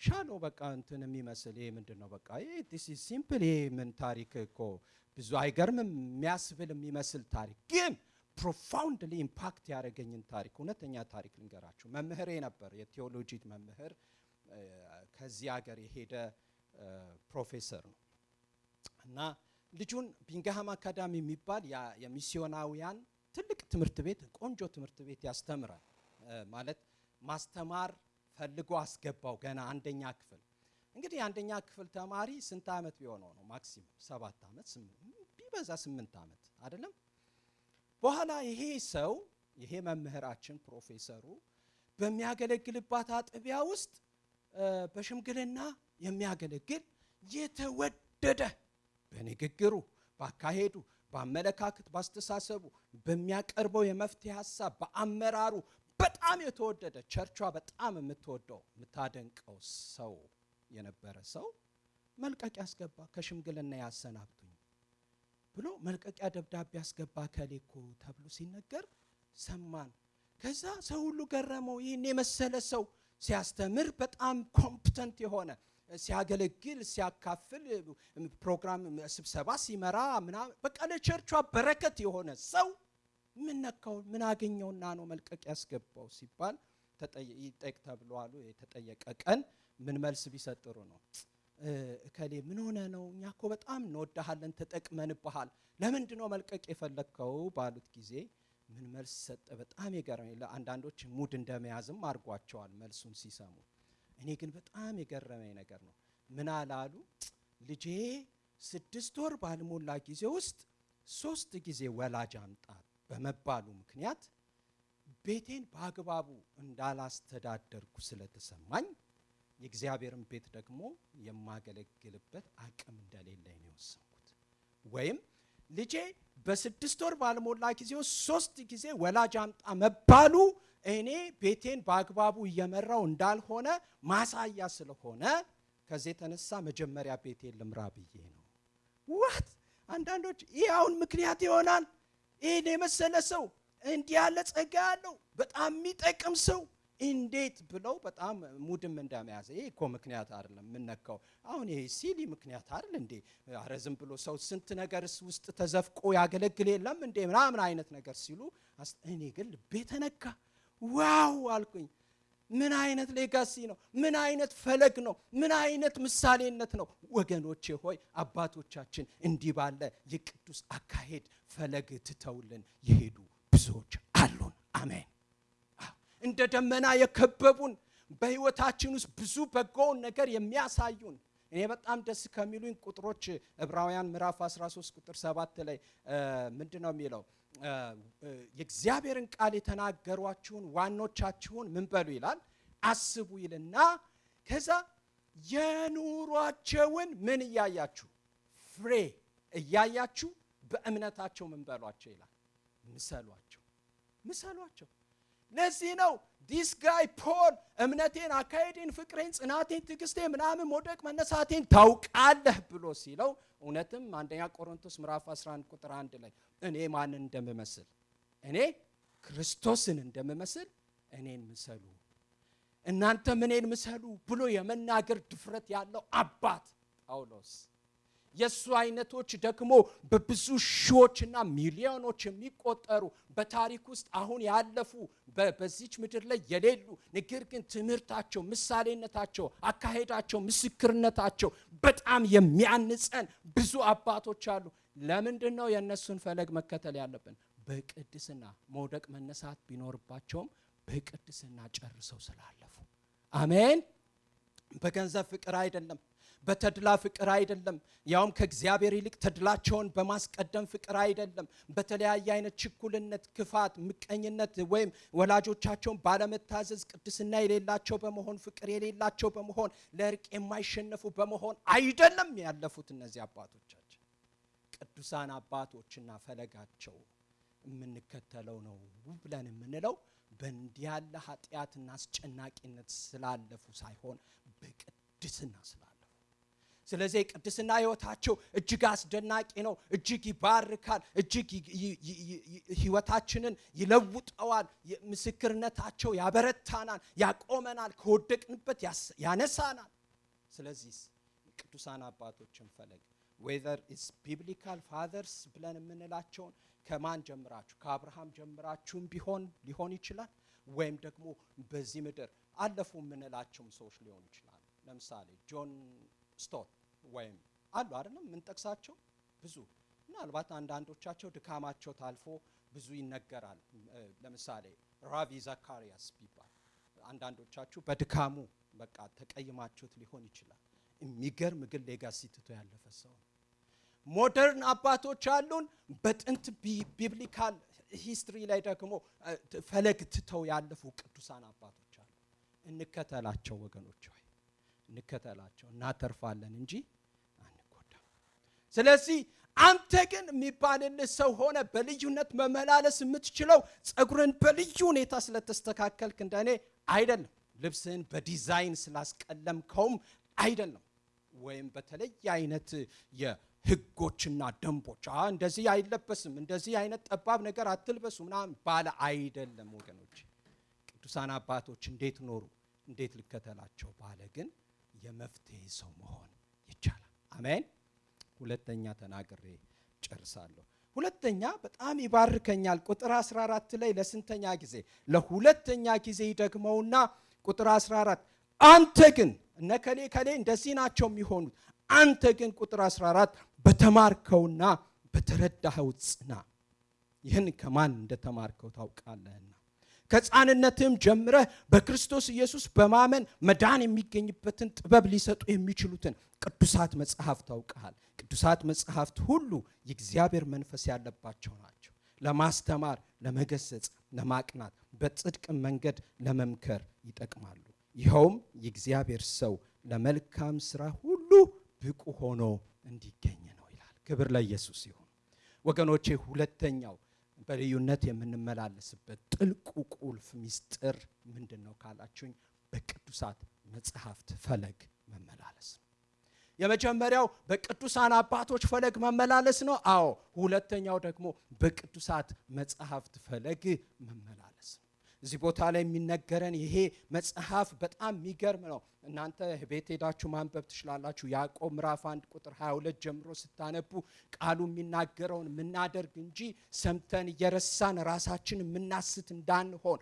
ሻሎ በቃ እንትን የሚመስል ይሄ ምንድነው በቃ ይሄ ዲስ ኢዝ ሲምፕል ይሄ ምን ታሪክ እኮ ብዙ አይገርምም የሚያስብል የሚመስል ታሪክ ግን ፕሮፋውንድሊ ኢምፓክት ያደረገኝን ታሪክ እውነተኛ ታሪክ ልንገራችሁ። መምህሬ ነበር፣ የቴዎሎጂ መምህር፣ ከዚህ ሀገር የሄደ ፕሮፌሰር ነው እና ልጁን ቢንግሃም አካዳሚ የሚባል የሚስዮናውያን ትልቅ ትምህርት ቤት ቆንጆ ትምህርት ቤት ያስተምራል። ማለት ማስተማር ፈልጎ አስገባው ገና አንደኛ ክፍል። እንግዲህ አንደኛ ክፍል ተማሪ ስንት ዓመት ቢሆነው ነው? ማክሲመም 7 ዓመት ቢበዛ 8 ዓመት አይደለም። በኋላ ይሄ መምህራችን ፕሮፌሰሩ በሚያገለግልባት አጥቢያ ውስጥ በሽምግልና የሚያገለግል የተወደደ በንግግሩ፣ ባካሄዱ፣ በአመለካከት፣ ባስተሳሰቡ፣ በሚያቀርበው የመፍትሄ ሐሳብ፣ በአመራሩ በጣም የተወደደ ቸርቿ በጣም የምትወደው የምታደንቀው ሰው የነበረ ሰው መልቀቂያ አስገባ። ከሽምግልና ያሰናብቱኝ ብሎ መልቀቂያ ደብዳቤ አስገባ ከሌኮ ተብሎ ሲነገር ሰማን። ከዛ ሰው ሁሉ ገረመው። ይህን የመሰለ ሰው ሲያስተምር በጣም ኮምፕተንት የሆነ ሲያገለግል፣ ሲያካፍል፣ ፕሮግራም ስብሰባ ሲመራ ምናምን በቃ ለቸርቿ በረከት የሆነ ሰው ምን ነካው? ምን አገኘውና ነው መልቀቂያ ያስገባው ሲባል ይጠይቅ ተብሏል። የተጠየቀ ቀን ምን መልስ ቢሰጥሩ ነው? እከሌ ምን ሆነ ነው? እኛ እኮ በጣም እንወድሃለን፣ ተጠቅመንብሃል፣ ለምንድን ነው መልቀቅ የፈለግከው ባሉት ጊዜ ምን መልስ ሰጠ? በጣም የገረመኝ፣ ለአንዳንዶች ሙድ እንደመያዝም አድርጓቸዋል መልሱን ሲሰሙ። እኔ ግን በጣም የገረመኝ ነገር ነው። ምን አላሉ? ልጄ 6 ወር ባልሞላ ጊዜ ውስጥ 3 ጊዜ ወላጅ አምጣ በመባሉ ምክንያት ቤቴን በአግባቡ እንዳላስተዳደርኩ ስለተሰማኝ የእግዚአብሔርን ቤት ደግሞ የማገለግልበት አቅም እንደሌለኝ ነው የወሰንኩት። ወይም ልጄ በ6 ወር ባልሞላ ጊዜ 3 ጊዜ ወላጅ አምጣ መባሉ እኔ ቤቴን በአግባቡ እየመራው እንዳልሆነ ማሳያ ስለሆነ ከዚህ የተነሳ መጀመሪያ ቤቴን ልምራ ብዬ ነው። ዋት አንዳንዶች ይሄውን ምክንያት ይሆናል። ይሄን የመሰለ ሰው እንዲህ ያለ ጸጋ ያለው በጣም የሚጠቅም ሰው እንዴት ብለው በጣም ሙድም እንደመያዘ ይሄ እኮ ምክንያት አይደለም የምነካው። አሁን ይሄ ሲሊ ምክንያት አይደል እንዴ? ኧረ ዝም ብሎ ሰው ስንት ነገር ውስጥ ተዘፍቆ ያገለግል የለም እንዴ ምናምን አይነት ነገር ሲሉ እኔ ግን ልቤ ተነካ። ዋው አልኩኝ። ምን አይነት ሌጋሲ ነው? ምን አይነት ፈለግ ነው? ምን አይነት ምሳሌነት ነው? ወገኖቼ ሆይ አባቶቻችን እንዲህ ባለ የቅዱስ አካሄድ ፈለግ ትተውልን የሄዱ ብዙዎች አሉን። አሜን። እንደ ደመና የከበቡን በህይወታችን ውስጥ ብዙ በጎውን ነገር የሚያሳዩን እኔ በጣም ደስ ከሚሉኝ ቁጥሮች ዕብራውያን ምዕራፍ 13 ቁጥር 7 ላይ ምንድነው የሚለው? የእግዚአብሔርን ቃል የተናገሯችሁን ዋኖቻችሁን ምን በሉ ይላል? አስቡ ይልና ከዛ የኑሯቸውን ምን እያያችሁ ፍሬ እያያችሁ በእምነታቸው ምን በሏቸው ይላል? ምሰሏቸው። ለዚህ ነው ዲስ ጋይ ፖል እምነቴን፣ አካሄዴን፣ ፍቅሬን፣ ጽናቴን፣ ትዕግስቴን ምናምን መውደቅ መነሳቴን ታውቃለህ ብሎ ሲለው እውነትም አንደኛ ቆሮንቶስ ምዕራፍ 11 ቁጥር 1 ላይ እኔ ማንን እንደምመስል እኔ ክርስቶስን እንደምመስል እኔን ምሰሉ፣ እናንተ እኔን ምሰሉ ብሎ የመናገር ድፍረት ያለው አባት ጳውሎስ። የሱ አይነቶች ደግሞ በብዙ ሺዎችና ሚሊዮኖች የሚቆጠሩ በታሪክ ውስጥ አሁን ያለፉ በዚች ምድር ላይ የሌሉ ነገር ግን ትምህርታቸው፣ ምሳሌነታቸው፣ አካሄዳቸው፣ ምስክርነታቸው በጣም የሚያንጸን ብዙ አባቶች አሉ። ለምንድን ነው የእነሱን ፈለግ መከተል ያለብን? በቅድስና መውደቅ መነሳት ቢኖርባቸውም በቅድስና ጨርሰው ስላለፉ። አሜን። በገንዘብ ፍቅር አይደለም፣ በተድላ ፍቅር አይደለም፣ ያውም ከእግዚአብሔር ይልቅ ተድላቸውን በማስቀደም ፍቅር አይደለም። በተለያየ አይነት ችኩልነት፣ ክፋት፣ ምቀኝነት ወይም ወላጆቻቸውን ባለመታዘዝ ቅድስና የሌላቸው በመሆን ፍቅር የሌላቸው በመሆን ለእርቅ የማይሸነፉ በመሆን አይደለም ያለፉት እነዚህ አባቶቻችን። ቅዱሳን አባቶችና ፈለጋቸው የምንከተለው ነው ብለን የምንለው በእንዲህ ያለ ኃጢአትና አስጨናቂነት ስላለፉ ሳይሆን በቅድስና ስላለፉ። ስለዚህ ቅድስና ህይወታቸው እጅግ አስደናቂ ነው፣ እጅግ ይባርካል፣ እጅግ ህይወታችንን ይለውጠዋል። ምስክርነታቸው ያበረታናል፣ ያቆመናል፣ ከወደቅንበት ያነሳናል። ስለዚህ ቅዱሳን አባቶችን ፈለግ whether is biblical fathers ብለን የምንላቸውን ከማን ጀምራችሁ ከአብርሃም ጀምራችሁም ሊሆን ይችላል፣ ወይም ደግሞ በዚህ ምድር አለፉ የምንላቸውም ሰዎች ሊሆኑ ይችላል። ለምሳሌ ጆን ስቶት ወይም አሉ አይደለም የምንጠቅሳቸው ብዙ። ምናልባት አንዳንዶቻቸው ድካማቸው ታልፎ ብዙ ይነገራል። ለምሳሌ ራቪ ዘካሪያስ ቢባል አንዳንዶቻችሁ በድካሙ በቃ ተቀይማችሁት ሊሆን ይችላል። የሚገርም ግን ሌጋሲ ትቶ ያለፈ ሰው። ሞደርን አባቶች አሉን። በጥንት ቢብሊካል ሂስትሪ ላይ ደግሞ ፈለግ ትተው ያለፉ ቅዱሳን አባቶች አሉ። እንከተላቸው ወገኖች ሆይ፣ እንከተላቸው፣ እናተርፋለን እንጂ አንጎዳም። ስለዚህ አንተ ግን የሚባልልህ ሰው ሆነ በልዩነት መመላለስ የምትችለው ጸጉርን በልዩ ሁኔታ ስለተስተካከልክ እንደኔ አይደለም፣ ልብስህን በዲዛይን ስላስቀለምከውም አይደለም፣ ወይም በተለየ አይነት የህጎችና ደንቦች እንደዚህ አይለበስም፣ እንደዚህ አይነት ጠባብ ነገር አትልበሱ ምናምን ባለ አይደለም ወገኖች። ቅዱሳን አባቶች እንዴት ኖሩ፣ እንዴት ልከተላቸው ባለ ግን የመፍትሄ ሰው መሆን ይቻላል። አሜን። ሁለተኛ ተናግሬ ጨርሳለሁ። ሁለተኛ በጣም ይባርከኛል። ቁጥር 14 ላይ ለስንተኛ ጊዜ? ለሁለተኛ ጊዜ ይደግመውና ቁጥር 14 አንተ ግን እነከሌ ከሌ እንደዚህ ናቸው የሚሆኑት፣ አንተ ግን ቁጥር 14 በተማርከውና በተረዳኸው ጽና። ይህን ከማን እንደተማርከው ታውቃለህና ከሕፃንነትም ጀምረህ በክርስቶስ ኢየሱስ በማመን መዳን የሚገኝበትን ጥበብ ሊሰጡ የሚችሉትን ቅዱሳት መጽሐፍት ታውቀሃል። ቅዱሳት መጽሐፍት ሁሉ የእግዚአብሔር መንፈስ ያለባቸው ናቸው፣ ለማስተማር፣ ለመገሰጽ፣ ለማቅናት፣ በጽድቅ መንገድ ለመምከር ይጠቅማሉ። ይኸውም የእግዚአብሔር ሰው ለመልካም ሥራ ሁሉ ብቁ ሆኖ እንዲገኝ ነው ይላል። ክብር ለኢየሱስ ይሁን። ወገኖቼ ሁለተኛው በልዩነት የምንመላለስበት ጥልቁ ቁልፍ ሚስጥር ምንድነው ካላችሁኝ በቅዱሳት መጽሐፍት ፈለግ መመላለስ ነው። የመጀመሪያው በቅዱሳን አባቶች ፈለግ መመላለስ ነው። አዎ። ሁለተኛው ደግሞ በቅዱሳት መጽሐፍት ፈለግ መመላለስ ነው። እዚህ ቦታ ላይ የሚነገረን ይሄ መጽሐፍ በጣም የሚገርም ነው። እናንተ ቤት ሄዳችሁ ማንበብ ትችላላችሁ። ያዕቆብ ምዕራፍ 1 ቁጥር 22 ጀምሮ ስታነቡ ቃሉ የሚናገረውን የምናደርግ እንጂ ሰምተን እየረሳን ራሳችን የምናስት እንዳንሆን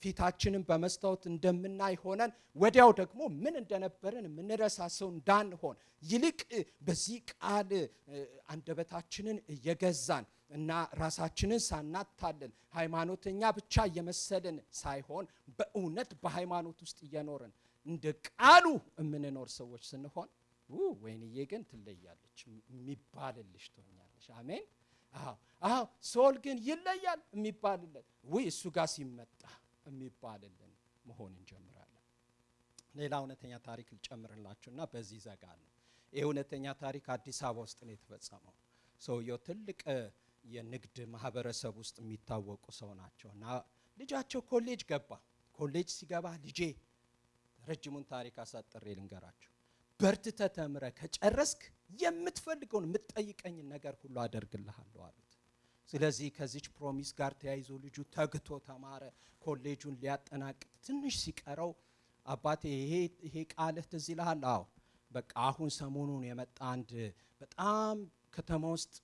ፊታችንን በመስታወት እንደምናይ ሆነን ወዲያው ደግሞ ምን እንደነበርን የምንረሳ ሰው እንዳንሆን ይልቅ በዚህ ቃል አንደበታችንን እየገዛን እና ራሳችንን ሳናታለን ሃይማኖተኛ ብቻ እየመሰልን ሳይሆን በእውነት በሃይማኖት ውስጥ እየኖርን እንደ ቃሉ የምንኖር ሰዎች ስንሆን ወይንዬ ግን ትለያለች የሚባልልሽ ትሆኛለሽ። አሜን። አዎ ሶል ግን ይለያል የሚባልለት እሱ ጋር ሲመጣ የሚባልልን መሆን እንጀምራለን። ሌላ እውነተኛ ታሪክ ልጨምርላችሁና በዚህ ዘጋለሁ። ይህ እውነተኛ ታሪክ አዲስ አበባ ውስጥ ነው የተፈጸመው። ሰውየው ትልቅ የንግድ ማህበረሰብ ውስጥ የሚታወቁ ሰው ናቸውና ልጃቸው ኮሌጅ ገባ። ኮሌጅ ሲገባ ልጄ ረጅሙን ታሪክ አሳጥሬ ልንገራችሁ፣ በርትተህ ተምረህ ከጨረስክ የምትፈልገውን የምትጠይቀኝን ነገር ሁሉ አደርግልሃለሁ አሉት። ስለዚህ ከዚች ፕሮሚስ ጋር ተያይዞ ልጁ ተግቶ ተማረ። ኮሌጁን ሊያጠናቅቅ ትንሽ ሲቀረው አባቴ ይሄ ቃልህ ትዝ ይልሃል? አዎ። በቃ አሁን ሰሞኑን የመጣ አንድ በጣም ከተማ ውስጥ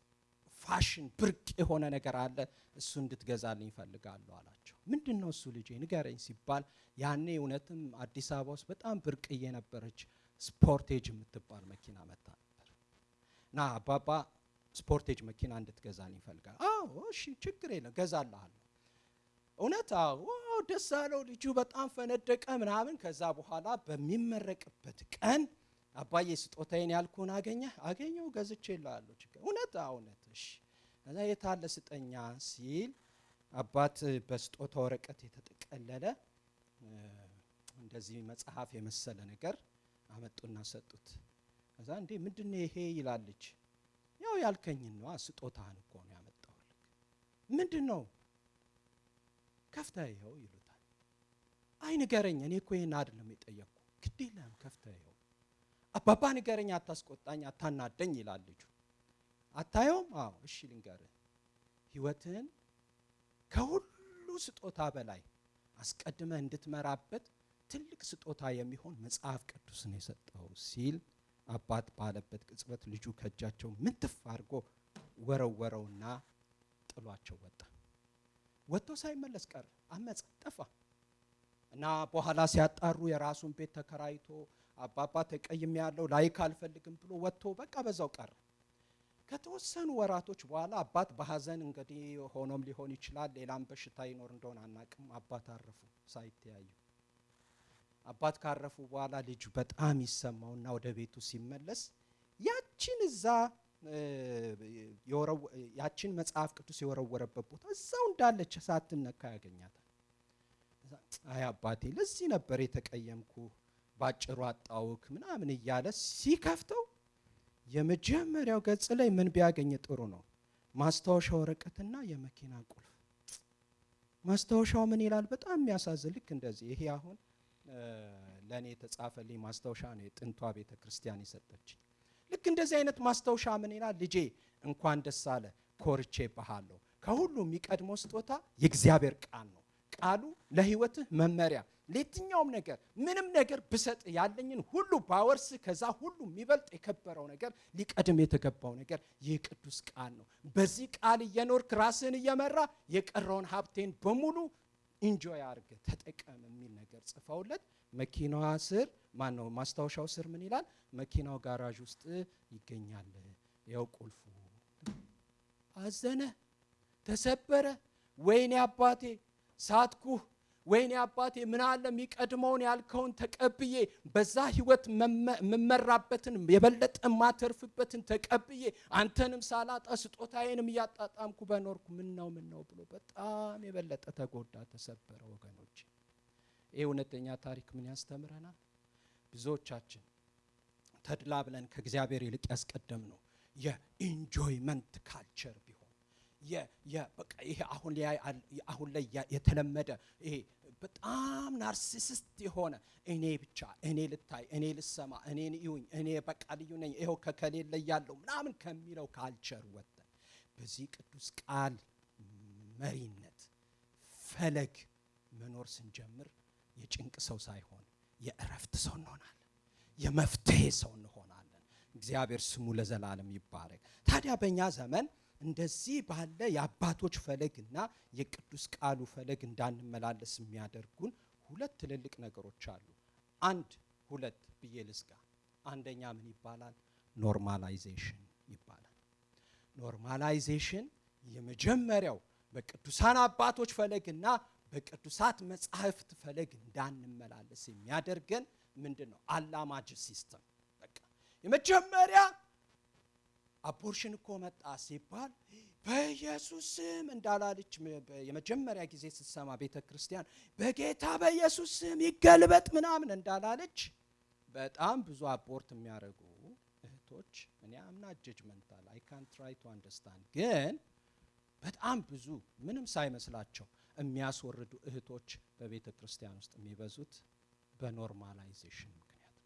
ፋሽን ብርቅ የሆነ ነገር አለ፣ እሱ እንድትገዛልኝ እፈልጋለሁ አላቸው። ምንድነው እሱ ልጄ ንገረኝ ሲባል ያኔ እውነትም አዲስ አበባ ውስጥ በጣም ብርቅዬ ነበረች ስፖርቴጅ የምትባል መኪና መጣ ነበር እና አባባ ስፖርቴጅ መኪና እንድትገዛልኝ እፈልጋለሁ። አዎ እሺ ችግር የለም ገዛልሃለሁ። እውነት? አዎ። ደስ አለው ልጁ በጣም ፈነደቀ ምናምን። ከዛ በኋላ በሚመረቅበት ቀን አባዬ ስጦታዬን ያልኩህን አገኘው ገዝቼልሃለሁ። እውነት? አዎ እውነት። እሺ እዛ የታለ ስጠኛ ሲል አባት በስጦታ ወረቀት የተጠቀለለ እንደዚህ መጽሐፍ የመሰለ ነገር አመጡና ሰጡት። ከዛ እንዴ ምንድነው ይሄ ይላል ልጅ። ያው ያልከኝን ነው ስጦታህን እኮ ነው ያመጣሁልህ። ምንድነው? ከፍተህ ይኸው ይሉታል። አይ ንገረኝ፣ እኔ እኮ ይሄን አይደለም የጠየቅኩ። ግድ የለም ከፍተህ ይኸው። አባባ ንገረኝ፣ አታስቆጣኝ፣ አታናደኝ ይላል ልጁ። አታየውም? አዎ እሺ ልንገርህ፣ ህይወትህን ከሁሉ ስጦታ በላይ አስቀድመህ እንድትመራበት ትልቅ ስጦታ የሚሆን መጽሐፍ ቅዱስን የሰጠው ሲል አባት ባለበት ቅጽበት ልጁ ከእጃቸው ምንትፍ አድርጎ ወረወረውና ጥሏቸው ወጣ። ወጥቶ ሳይመለስ ቀረ፣ አመፀ፣ ጠፋ። እና በኋላ ሲያጣሩ የራሱን ቤት ተከራይቶ አባባ ተቀይም ያለው ላይክ አልፈልግም ብሎ ወጥቶ በቃ በዛው ቀረ። ከተወሰኑ ወራቶች በኋላ አባት በሐዘን እንግዲህ ሆኖም ሊሆን ይችላል ሌላም በሽታ ይኖር እንደሆነ አናቅም፣ አባት አረፉ ሳይተያዩ። አባት ካረፉ በኋላ ልጁ በጣም ይሰማውና ወደ ቤቱ ሲመለስ ያችን መጽሐፍ ቅዱስ የወረወረበት ቦታ እዛው እንዳለች ሳትነካ ያገኛታል። አይ አባቴ ለዚህ ነበር የተቀየምኩ፣ ባጭሩ አጣውክ ምናምን እያለ ሲከፍተው የመጀመሪያው ገጽ ላይ ምን ቢያገኝ ጥሩ ነው? ማስታወሻ ወረቀትና የመኪና ቁልፍ። ማስታወሻው ምን ይላል? በጣም የሚያሳዝን ልክ እንደዚህ ይሄ አሁን ለኔ የተጻፈልኝ ማስታወሻ ነው የጥንቷ ቤተ ክርስቲያን የሰጠችኝ። ልክ እንደዚህ አይነት ማስታወሻ ምን ይላል? ልጄ እንኳን ደስ አለ፣ ኮርቼ ባሃለሁ። ከሁሉ የሚቀድመው ስጦታ የእግዚአብሔር ቃል ነው። ቃሉ ለህይወትህ መመሪያ፣ ለየትኛውም ነገር ምንም ነገር ብሰጥ ያለኝን ሁሉ ባወርስ ከዛ ሁሉ የሚበልጥ የከበረው ነገር ሊቀድም የተገባው ነገር ይህ ቅዱስ ቃል ነው። በዚህ ቃል እየኖርክ ራስህን እየመራ የቀረውን ሀብቴን በሙሉ ኢንጆይ አድርገህ ተጠቀም የሚል ነገር ጽፈውለት መኪናዋ ስር ማነው ማስታወሻው ስር ምን ይላል? መኪናው ጋራዥ ውስጥ ይገኛል፣ ያው ቁልፉ። አዘነ፣ ተሰበረ። ወይኔ አባቴ ሳትኩህ፣ ወይኔ አባቴ ምን አለ የሚቀድመውን ያልከውን ተቀብዬ በዛ ህይወት መመራበትን የበለጠ ማተርፍበትን ተቀብዬ አንተንም ሳላጣ ስጦታዬንም እያጣጣምኩ በኖርኩ ምን ነው ብሎ በጣም የበለጠ ተጎዳ፣ ተሰበረ። ወገኖች ይህ እውነተኛ ታሪክ ምን ያስተምረናል? ብዙዎቻችን ተድላ ብለን ከእግዚአብሔር ይልቅ ያስቀደም ነው የኢንጆይመንት ካልቸር ቢሆን በቃ ይሄ አሁን ላይ የተለመደ ይሄ በጣም ናርሲሲስት የሆነ እኔ ብቻ እኔ ልታይ እኔ ልሰማ እኔን ይሁኝ እኔ በቃ ልዩ ነኝ ይሄው ከከሌለ ያለው ምናምን ከሚለው ካልቸር ወጥተን በዚህ ቅዱስ ቃል መሪነት ፈለግ መኖር ስንጀምር የጭንቅ ሰው ሳይሆን የእረፍት ሰው እንሆናለን። የመፍትሄ ሰው እንሆናለን። እግዚአብሔር ስሙ ለዘላለም ይባረክ። ታዲያ በእኛ ዘመን እንደዚህ ባለ የአባቶች ፈለግና የቅዱስ ቃሉ ፈለግ እንዳንመላለስ የሚያደርጉን ሁለት ትልልቅ ነገሮች አሉ። አንድ ሁለት ብዬ ልዝጋ። አንደኛ ምን ይባላል? ኖርማላይዜሽን ይባላል። ኖርማላይዜሽን የመጀመሪያው በቅዱሳን አባቶች ፈለግና በቅዱሳት መጻሕፍት ፈለግ እንዳንመላለስ የሚያደርገን ምንድነው? አላማጅ ሲስተም። በቃ የመጀመሪያ አቦርሽን እኮ መጣ ሲባል በኢየሱስ ስም እንዳላለች የመጀመሪያ ጊዜ ስትሰማ ቤተክርስቲያን በጌታ በኢየሱስ ስም ይገልበጥ ምናምን እንዳላለች በጣም ብዙ አቦርት የሚያደርጉ እህቶች እኔ አምና ጀጅመንታል አይ ካን ትራይ ቱ አንደርስታንድ ግን በጣም ብዙ ምንም ሳይመስላቸው የሚያስወርዱ እህቶች በቤተ ክርስቲያን ውስጥ የሚበዙት በኖርማላይዜሽን ምክንያት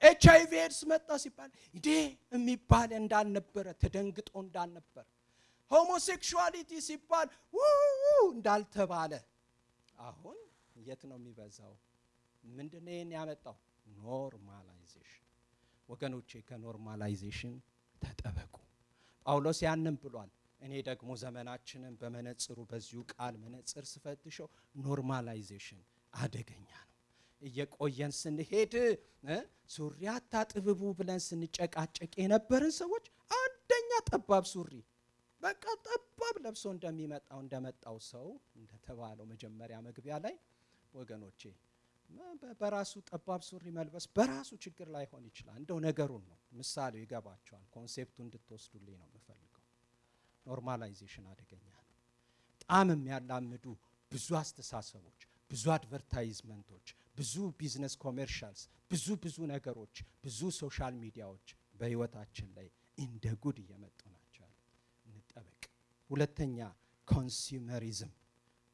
ኤችአይቪ ኤድስ መጣ ሲባል እንዴ የሚባል እንዳልነበረ ተደንግጦ እንዳልነበረ ሆሞሴክሹዋሊቲ ሲባል እንዳልተባለ አሁን የት ነው የሚበዛው? ምንድነው ይሄን ያመጣው? ኖርማላይዜሽን። ወገኖቼ ከኖርማላይዜሽን ተጠበቁ። ጳውሎስ ያንን ብሏል። እኔ ደግሞ ዘመናችንን በመነጽሩ በዚሁ ቃል መነጽር ስፈትሸው ኖርማላይዜሽን አደገኛ ነው። እየቆየን ስንሄድ ሱሪ አታጥብቡ ብለን ስንጨቃጨቅ የነበርን ሰዎች አንደኛ ጠባብ ሱሪ በቃ ጠባብ ለብሶ እንደመጣው ሰው እንደተባለው መጀመሪያ መግቢያ ላይ ወገኖቼ በራሱ ጠባብ ሱሪ መልበስ በራሱ ችግር ላይሆን ይችላል። እንደው ነገሩን ነው ምሳሌው ይገባቸዋል። ኮንሴፕቱ እንድትወስዱልኝ ነው የምፈልገው። ኖርማላይዜሽን አደገኛ ነው። በጣም የሚያላምዱ ብዙ አስተሳሰቦች፣ ብዙ አድቨርታይዝመንቶች፣ ብዙ ቢዝነስ ኮሜርሻልስ፣ ብዙ ነገሮች፣ ብዙ ሶሻል ሚዲያዎች በህይወታችን ላይ እንደ ጉድ እየመጡ ናቸው። እንጠበቅ። ሁለተኛ ኮንሱመሪዝም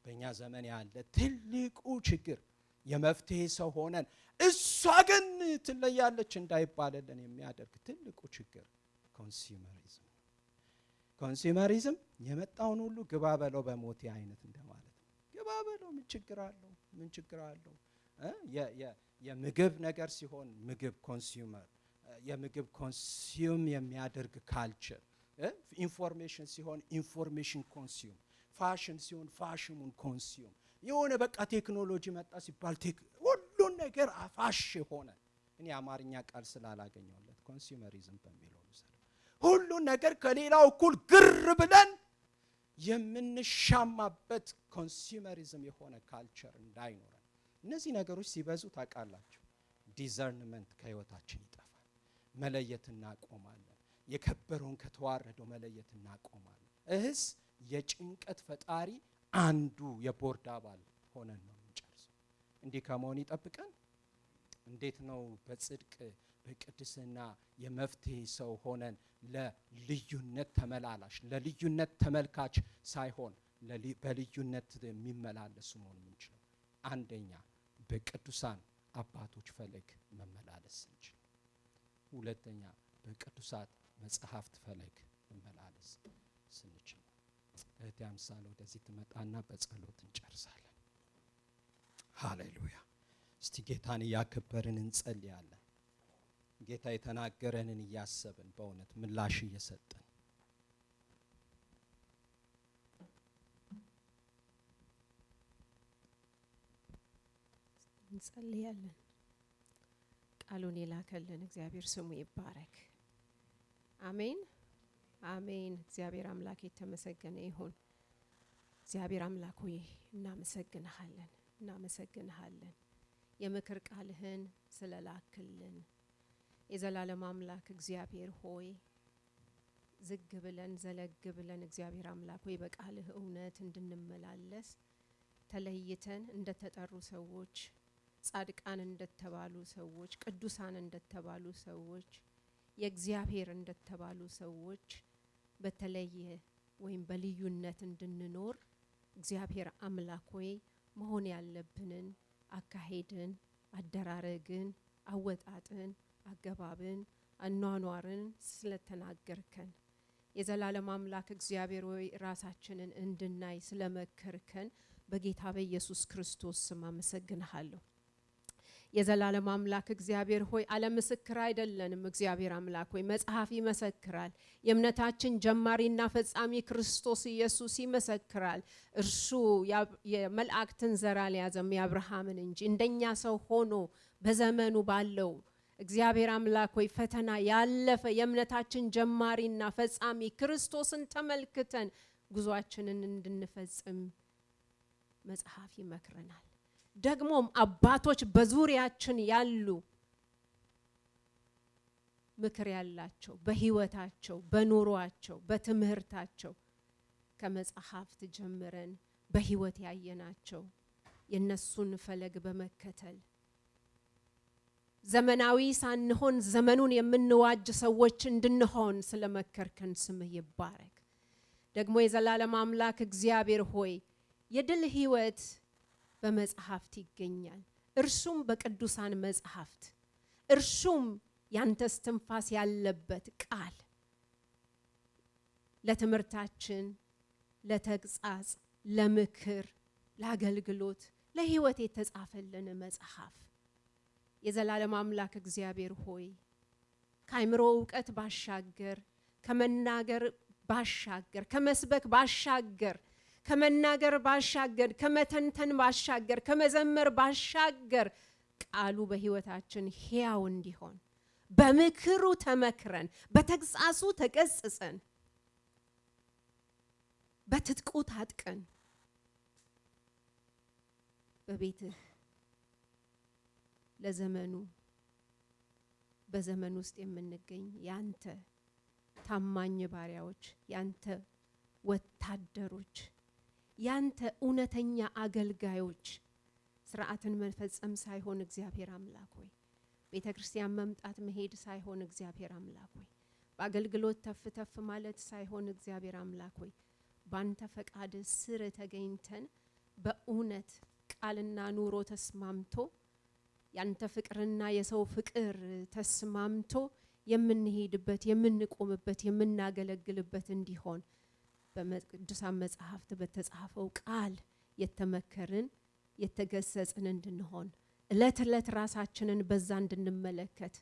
በእኛ ዘመን ያለ ትልቁ ችግር የመፍትሄ ሰው ሆነን እሷ ግን ትለያለች እንዳይባልልን የሚያደርግ ትልቁ ችግር ኮንሱመሪዝም። ኮንሱመሪዝም የመጣውን ሁሉ ግባ በለው በሞቴ አይነት እንደማለት ነው። ግባ በለው ምን ችግር አለው? የምግብ ነገር ሲሆን ምግብ ኮንሱመር፣ የምግብ ኮንሱም የሚያደርግ ካልቸር፣ ኢንፎርሜሽን ሲሆን ኢንፎርሜሽን ኮንሱም፣ ፋሽን ሲሆን ፋሽኑን ኮንሱም፣ የሆነ በቃ ቴክኖሎጂ መጣ ሲባል ሁሉን ነገር አፋሽ ሆነ። እኔ አማርኛ ቃል ስላላገኘሁለት ኮንሱመሪዝም በሚለው ሁሉን ነገር ከሌላው እኩል ግር ብለን የምንሻማበት ኮንሱመሪዝም የሆነ ካልቸር እንዳይኖረን። እነዚህ ነገሮች ሲበዙ ታውቃላችሁ ዲዘርንመንት ከህይወታችን ይጠፋል። መለየት እናቆማለን። የከበረውን ከተዋረደው መለየት እናቆማለን። እህስ የጭንቀት ፈጣሪ አንዱ የቦርድ አባል ሆነን ነው የምንጨርሰው። እንዲህ ከመሆን ይጠብቀን። እንዴት ነው በጽድቅ በቅድስና የመፍትሄ ሰው ሆነን ለልዩነት ተመላላሽ ለልዩነት ተመልካች ሳይሆን በልዩነት የሚመላለሱ መሆን የምንችለው? አንደኛ በቅዱሳን አባቶች ፈለግ መመላለስ እንችል። ሁለተኛ በቅዱሳት መጽሐፍት ፈለግ መመላለስ ስንችል። እህቴ አምሳል ወደዚህ ትመጣና በጸሎት እንጨርሳለን። ሃሌሉያ። እስቲ ጌታን እያከበርን እንጸልያለን። ጌታ የተናገረንን እያሰብን በእውነት ምላሽ እየሰጠን እንጸልያለን። ቃሉን የላከልን እግዚአብሔር ስሙ ይባረክ። አሜን አሜን። እግዚአብሔር አምላክ የተመሰገነ ይሁን። እግዚአብሔር አምላክ ሆይ እናመሰግንሃለን የምክር ቃልህን ስለላክልን። የዘላለም አምላክ እግዚአብሔር ሆይ ዝግ ብለን ዘለግ ብለን እግዚአብሔር አምላክ ሆይ በቃልህ እውነት እንድንመላለስ ተለይተን እንደተጠሩ ሰዎች፣ ጻድቃን እንደተባሉ ሰዎች፣ ቅዱሳን እንደተባሉ ሰዎች፣ የእግዚአብሔር እንደተባሉ ሰዎች በተለየ ወይም በልዩነት እንድንኖር እግዚአብሔር አምላክ ሆይ መሆን ያለብንን አካሄድን፣ አደራረግን፣ አወጣጥን፣ አገባብን፣ አኗኗርን ስለተናገርከን የዘላለም አምላክ እግዚአብሔር ሆይ ራሳችንን እንድናይ ስለመከርከን በጌታ በኢየሱስ ክርስቶስ ስም አመሰግንሃለሁ። የዘላለም አምላክ እግዚአብሔር ሆይ ዓለም ምስክር አይደለንም። እግዚአብሔር አምላክ ሆይ መጽሐፍ ይመሰክራል። የእምነታችን ጀማሪና ፈጻሚ ክርስቶስ ኢየሱስ ይመሰክራል። እርሱ የመላእክትን ዘር አልያዘም የአብርሃምን እንጂ እንደኛ ሰው ሆኖ በዘመኑ ባለው እግዚአብሔር አምላክ ሆይ ፈተና ያለፈ የእምነታችን ጀማሪና ፈጻሚ ክርስቶስን ተመልክተን ጉዟችንን እንድንፈጽም መጽሐፍ ይመክረናል። ደግሞም አባቶች በዙሪያችን ያሉ ምክር ያላቸው በህይወታቸው፣ በኑሯቸው፣ በትምህርታቸው ከመጽሐፍት ጀምረን በህይወት ያየናቸው የነሱን ፈለግ በመከተል ዘመናዊ ሳንሆን ዘመኑን የምንዋጅ ሰዎች እንድንሆን ስለመከርከን ስምህ ይባረክ። ደግሞ የዘላለም አምላክ እግዚአብሔር ሆይ የድል ህይወት በመጽሐፍት ይገኛል። እርሱም በቅዱሳን መጽሐፍት፣ እርሱም ያንተ እስትንፋስ ያለበት ቃል ለትምህርታችን፣ ለተግሳጽ፣ ለምክር፣ ለአገልግሎት፣ ለህይወት የተጻፈልን መጽሐፍ የዘላለም አምላክ እግዚአብሔር ሆይ ከአእምሮ ዕውቀት ባሻገር፣ ከመናገር ባሻገር፣ ከመስበክ ባሻገር፣ ከመናገር ባሻገር፣ ከመተንተን ባሻገር፣ ከመዘመር ባሻገር ቃሉ በህይወታችን ሕያው እንዲሆን በምክሩ ተመክረን፣ በተግሳጹ ተገስጸን፣ በትጥቁ ታጥቀን በቤትህ ለዘመኑ በዘመን ውስጥ የምንገኝ ያንተ ታማኝ ባሪያዎች፣ ያንተ ወታደሮች፣ ያንተ እውነተኛ አገልጋዮች ስርዓትን መፈጸም ሳይሆን እግዚአብሔር አምላክ ሆይ ቤተክርስቲያን መምጣት መሄድ ሳይሆን እግዚአብሔር አምላክ ሆይ በአገልግሎት ተፍተፍ ማለት ሳይሆን እግዚአብሔር አምላክ ሆይ ባንተ ፈቃድ ስር ተገኝተን በእውነት ቃልና ኑሮ ተስማምቶ ያንተ ፍቅርና የሰው ፍቅር ተስማምቶ የምንሄድበት፣ የምንቆምበት፣ የምናገለግልበት እንዲሆን በቅዱሳን መጽሐፍት በተጻፈው ቃል የተመከርን የተገሰጽን እንድንሆን እለት እለት ራሳችንን በዛ እንድንመለከት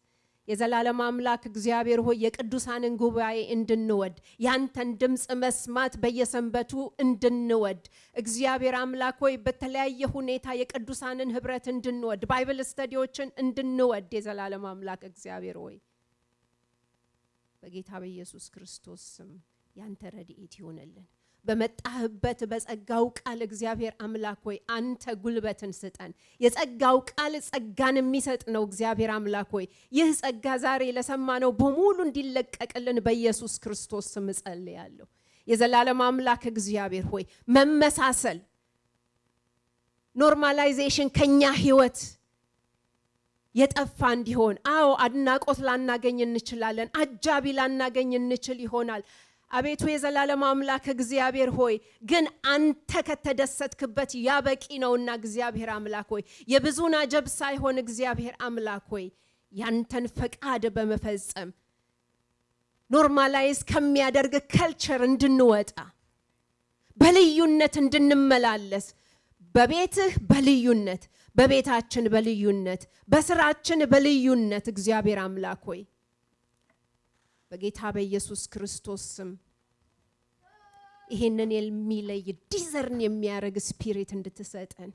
የዘላለም አምላክ እግዚአብሔር ሆይ የቅዱሳንን ጉባኤ እንድንወድ፣ ያንተን ድምጽ መስማት በየሰንበቱ እንድንወድ እግዚአብሔር አምላክ ሆይ በተለያየ ሁኔታ የቅዱሳንን ህብረት እንድንወድ፣ ባይብል ስተዲዎችን እንድንወድ የዘላለም አምላክ እግዚአብሔር ሆይ በጌታ በኢየሱስ ክርስቶስ ስም ያንተ ረድኤት ይሆንልን። በመጣህበት በጸጋው ቃል እግዚአብሔር አምላክ ሆይ አንተ ጉልበትን ስጠን። የጸጋው ቃል ጸጋን የሚሰጥ ነው። እግዚአብሔር አምላክ ሆይ ይህ ጸጋ ዛሬ ለሰማነው በሙሉ እንዲለቀቅልን በኢየሱስ ክርስቶስ ስም ጸልያለሁ። የዘላለም አምላክ እግዚአብሔር ሆይ መመሳሰል፣ ኖርማላይዜሽን ከኛ ህይወት የጠፋ እንዲሆን፣ አዎ አድናቆት ላናገኝ እንችላለን፣ አጃቢ ላናገኝ እንችል ይሆናል። አቤቱ የዘላለም አምላክ እግዚአብሔር ሆይ ግን አንተ ከተደሰትክበት ያበቂ ነውና እግዚአብሔር አምላክ ሆይ የብዙን አጀብ ሳይሆን እግዚአብሔር አምላክ ሆይ ያንተን ፈቃድ በመፈጸም ኖርማላይዝ ከሚያደርግ ከልቸር እንድንወጣ፣ በልዩነት እንድንመላለስ፣ በቤትህ በልዩነት፣ በቤታችን በልዩነት፣ በስራችን በልዩነት እግዚአብሔር አምላክ ሆይ በጌታ በኢየሱስ ክርስቶስ ስም ይሄንን የሚለይ ዲዘርን የሚያረግ ስፒሪት እንድትሰጠን፣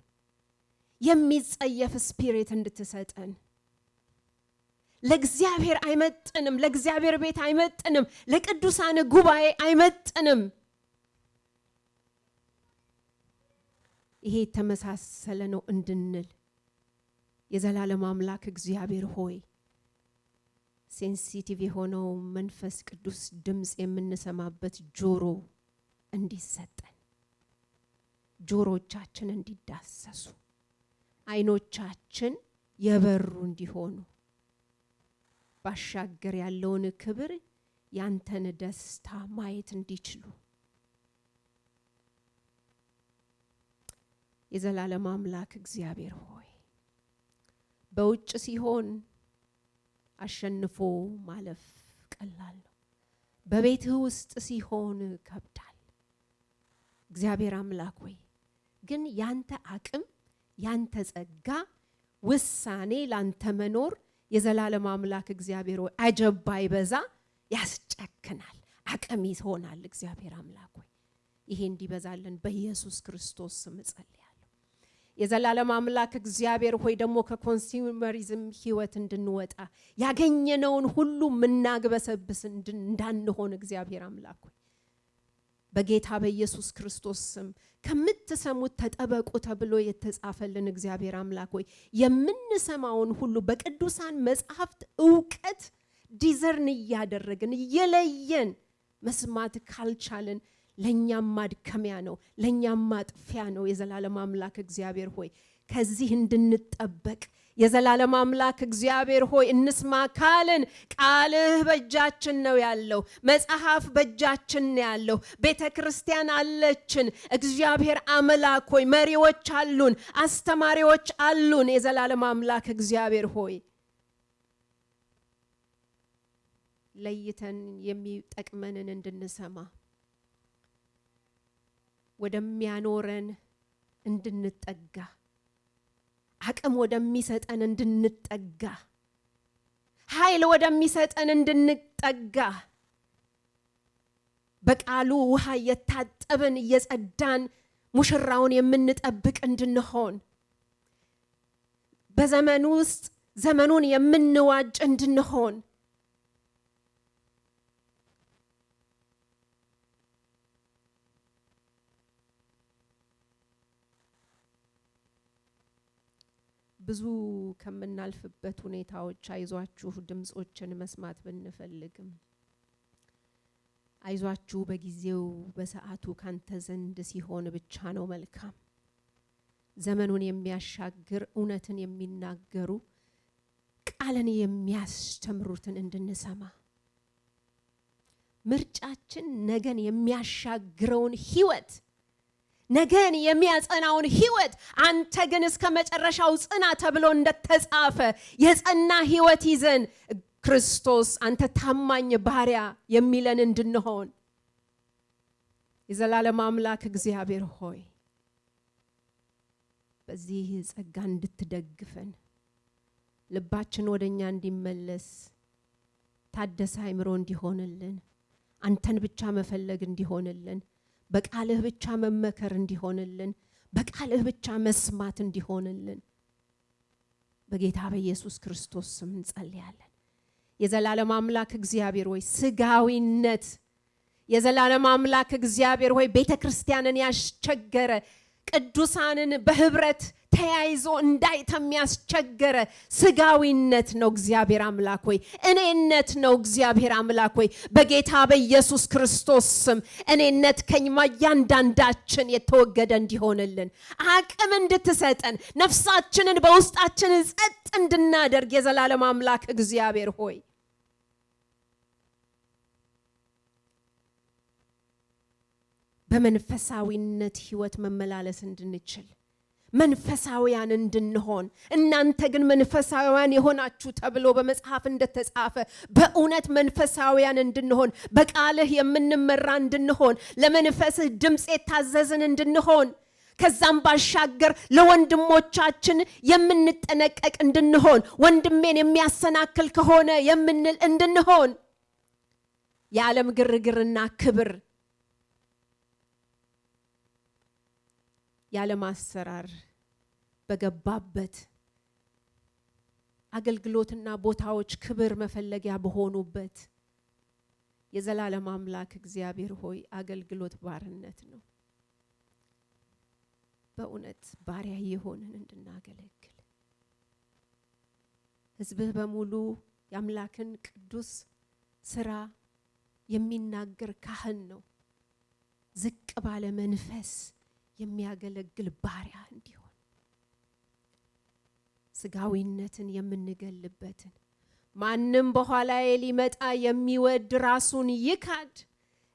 የሚጸየፍ ስፒሪት እንድትሰጠን፣ ለእግዚአብሔር አይመጥንም፣ ለእግዚአብሔር ቤት አይመጥንም፣ ለቅዱሳን ጉባኤ አይመጥንም። ይሄ ተመሳሰለ ነው እንድንል የዘላለም አምላክ እግዚአብሔር ሆይ ሴንሲቲቭ የሆነው መንፈስ ቅዱስ ድምጽ የምንሰማበት ጆሮ እንዲሰጠን፣ ጆሮቻችን እንዲዳሰሱ፣ አይኖቻችን የበሩ እንዲሆኑ፣ ባሻገር ያለውን ክብር ያንተን ደስታ ማየት እንዲችሉ የዘላለም አምላክ እግዚአብሔር ሆይ በውጭ ሲሆን አሸንፎ ማለፍ ቀላል ነው። በቤትህ ውስጥ ሲሆን ከብዳል። እግዚአብሔር አምላክ ሆይ ግን ያንተ አቅም ያንተ ጸጋ ውሳኔ ላንተ መኖር የዘላለም አምላክ እግዚአብሔር ሆይ አጀባ ይበዛ ያስጨክናል፣ አቅም ይሆናል። እግዚአብሔር አምላክ ሆይ ይሄ እንዲበዛልን በኢየሱስ ክርስቶስ ስም ጸልያለሁ። የዘላለም አምላክ እግዚአብሔር ሆይ ደግሞ ከኮንሱመሪዝም ህይወት እንድንወጣ ያገኘነውን ሁሉ ምናግበሰብስ እንዳንሆን እግዚአብሔር አምላክ ሆይ በጌታ በኢየሱስ ክርስቶስ ስም ከምትሰሙት ተጠበቁ ተብሎ የተጻፈልን እግዚአብሔር አምላክ ሆይ የምንሰማውን ሁሉ በቅዱሳን መጽሐፍት ዕውቀት ዲዘርን ያደረግን የለየን መስማት ካልቻለን ለኛም ማድከሚያ ነው፣ ለኛም ማጥፊያ ነው። የዘላለም አምላክ እግዚአብሔር ሆይ ከዚህ እንድንጠበቅ የዘላለም አምላክ እግዚአብሔር ሆይ እንስማ ካልን ቃልህ በእጃችን ነው ያለው፣ መጽሐፍ በእጃችን ነው ያለው፣ ቤተክርስቲያን አለችን። እግዚአብሔር አምላክ ሆይ መሪዎች አሉን፣ አስተማሪዎች አሉን። የዘላለም አምላክ እግዚአብሔር ሆይ ለይተን የሚጠቅመንን እንድንሰማ ወደሚያኖረን እንድንጠጋ አቅም ወደሚሰጠን እንድንጠጋ ኃይል ወደሚሰጠን እንድንጠጋ በቃሉ ውሃ የታጠብን እየጸዳን ሙሽራውን የምንጠብቅ እንድንሆን በዘመኑ ውስጥ ዘመኑን የምንዋጅ እንድንሆን ብዙ ከምናልፍበት ሁኔታዎች አይዟችሁ ድምጾችን መስማት ብንፈልግም አይዟችሁ በጊዜው በሰዓቱ ካንተ ዘንድ ሲሆን ብቻ ነው መልካም። ዘመኑን የሚያሻግር እውነትን የሚናገሩ ቃልን የሚያስተምሩትን እንድንሰማ ምርጫችን ነገን የሚያሻግረውን ህይወት ነገን የሚያጸናውን ህይወት አንተ ግን እስከ መጨረሻው ጽና ተብሎ እንደተጻፈ የጸና ህይወት ይዘን ክርስቶስ አንተ ታማኝ ባሪያ የሚለን እንድንሆን የዘላለም አምላክ እግዚአብሔር ሆይ በዚህ ጸጋ እንድትደግፈን ልባችን ወደኛ እንዲመለስ ታደሰ አይምሮ እንዲሆንልን አንተን ብቻ መፈለግ እንዲሆንልን በቃልህ ብቻ መመከር እንዲሆንልን በቃልህ ብቻ መስማት እንዲሆንልን በጌታ በኢየሱስ ክርስቶስ ስም እንጸልያለን። የዘላለም አምላክ እግዚአብሔር ሆይ ስጋዊነት የዘላለም አምላክ እግዚአብሔር ሆይ ቤተክርስቲያንን ያስቸገረ ቅዱሳንን በህብረት ተያይዞ እንዳይተም ያስቸገረ ስጋዊነት ነው እግዚአብሔር አምላክ ሆይ እኔነት ነው እግዚአብሔር አምላክ ሆይ በጌታ በኢየሱስ ክርስቶስ ስም እኔነት ከኛ ያንዳንዳችን የተወገደ እንዲሆንልን አቅም እንድትሰጠን ነፍሳችንን በውስጣችን ጸጥ እንድናደርግ የዘላለም አምላክ እግዚአብሔር ሆይ በመንፈሳዊነት ህይወት መመላለስ እንድንችል መንፈሳውያን እንድንሆን እናንተ ግን መንፈሳውያን የሆናችሁ ተብሎ በመጽሐፍ እንደተጻፈ በእውነት መንፈሳውያን እንድንሆን በቃልህ የምንመራ እንድንሆን ለመንፈስህ ድምጽ የታዘዝን እንድንሆን ከዛም ባሻገር ለወንድሞቻችን የምንጠነቀቅ እንድንሆን ወንድሜን የሚያሰናክል ከሆነ የምንል እንድንሆን የዓለም ግርግርና ክብር የዓለም አሰራር በገባበት አገልግሎትና ቦታዎች ክብር መፈለጊያ በሆኑበት የዘላለም አምላክ እግዚአብሔር ሆይ አገልግሎት ባርነት ነው። በእውነት ባሪያ የሆንን እንድናገለግል ሕዝብህ በሙሉ የአምላክን ቅዱስ ስራ የሚናገር ካህን ነው። ዝቅ ባለ መንፈስ የሚያገለግል ባሪያ እንዲሆን ስጋዊነትን የምንገልበትን ማንም በኋላዬ ሊመጣ የሚወድ ራሱን ይካድ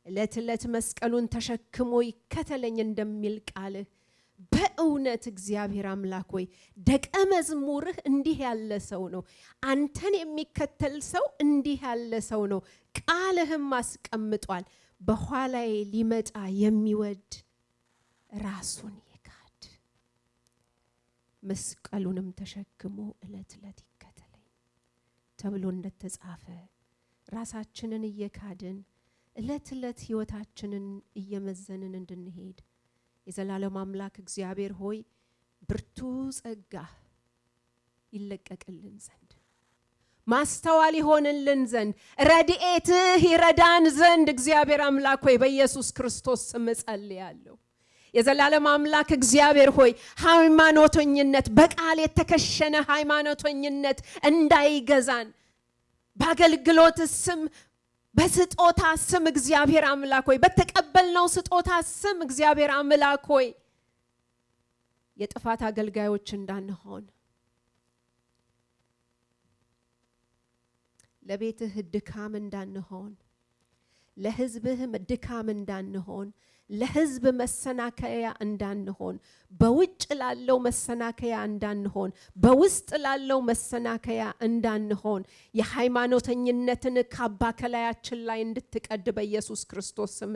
ዕለት ዕለት መስቀሉን ተሸክሞ ይከተለኝ እንደሚል ቃልህ በእውነት እግዚአብሔር አምላክ ሆይ ደቀ መዝሙርህ እንዲህ ያለ ሰው ነው። አንተን የሚከተል ሰው እንዲህ ያለ ሰው ነው። ቃልህም አስቀምጧል። በኋላዬ ሊመጣ የሚወድ ራሱን ይካድ፣ መስቀሉንም ተሸክሞ ዕለት ዕለት ይከተለኝ ተብሎ እንደተጻፈ ራሳችንን እየካድን ዕለት ዕለት ሕይወታችንን እየመዘንን እንድንሄድ የዘላለም አምላክ እግዚአብሔር ሆይ ብርቱ ጸጋ ይለቀቅልን ዘንድ፣ ማስተዋል ይሆንልን ዘንድ፣ ረድኤትህ ይረዳን ዘንድ እግዚአብሔር አምላክ ሆይ በኢየሱስ ክርስቶስ ስም ጸልያለሁ። የዘላለም አምላክ እግዚአብሔር ሆይ ሃይማኖተኝነት፣ በቃል የተከሸነ ሃይማኖተኝነት እንዳይገዛን፣ በአገልግሎት ስም በስጦታ ስም እግዚአብሔር አምላክ ሆይ በተቀበልነው ስጦታ ስም እግዚአብሔር አምላክ ሆይ የጥፋት አገልጋዮች እንዳንሆን፣ ለቤትህ ድካም እንዳንሆን፣ ለሕዝብህም ድካም እንዳንሆን፣ ለሕዝብ መሰናከያ እንዳንሆን፣ በውጭ ላለው መሰናከያ እንዳንሆን፣ በውስጥ ላለው መሰናከያ እንዳንሆን የሃይማኖተኝነትን ካባ ከላያችን ላይ እንድትቀድ በኢየሱስ ክርስቶስ ስም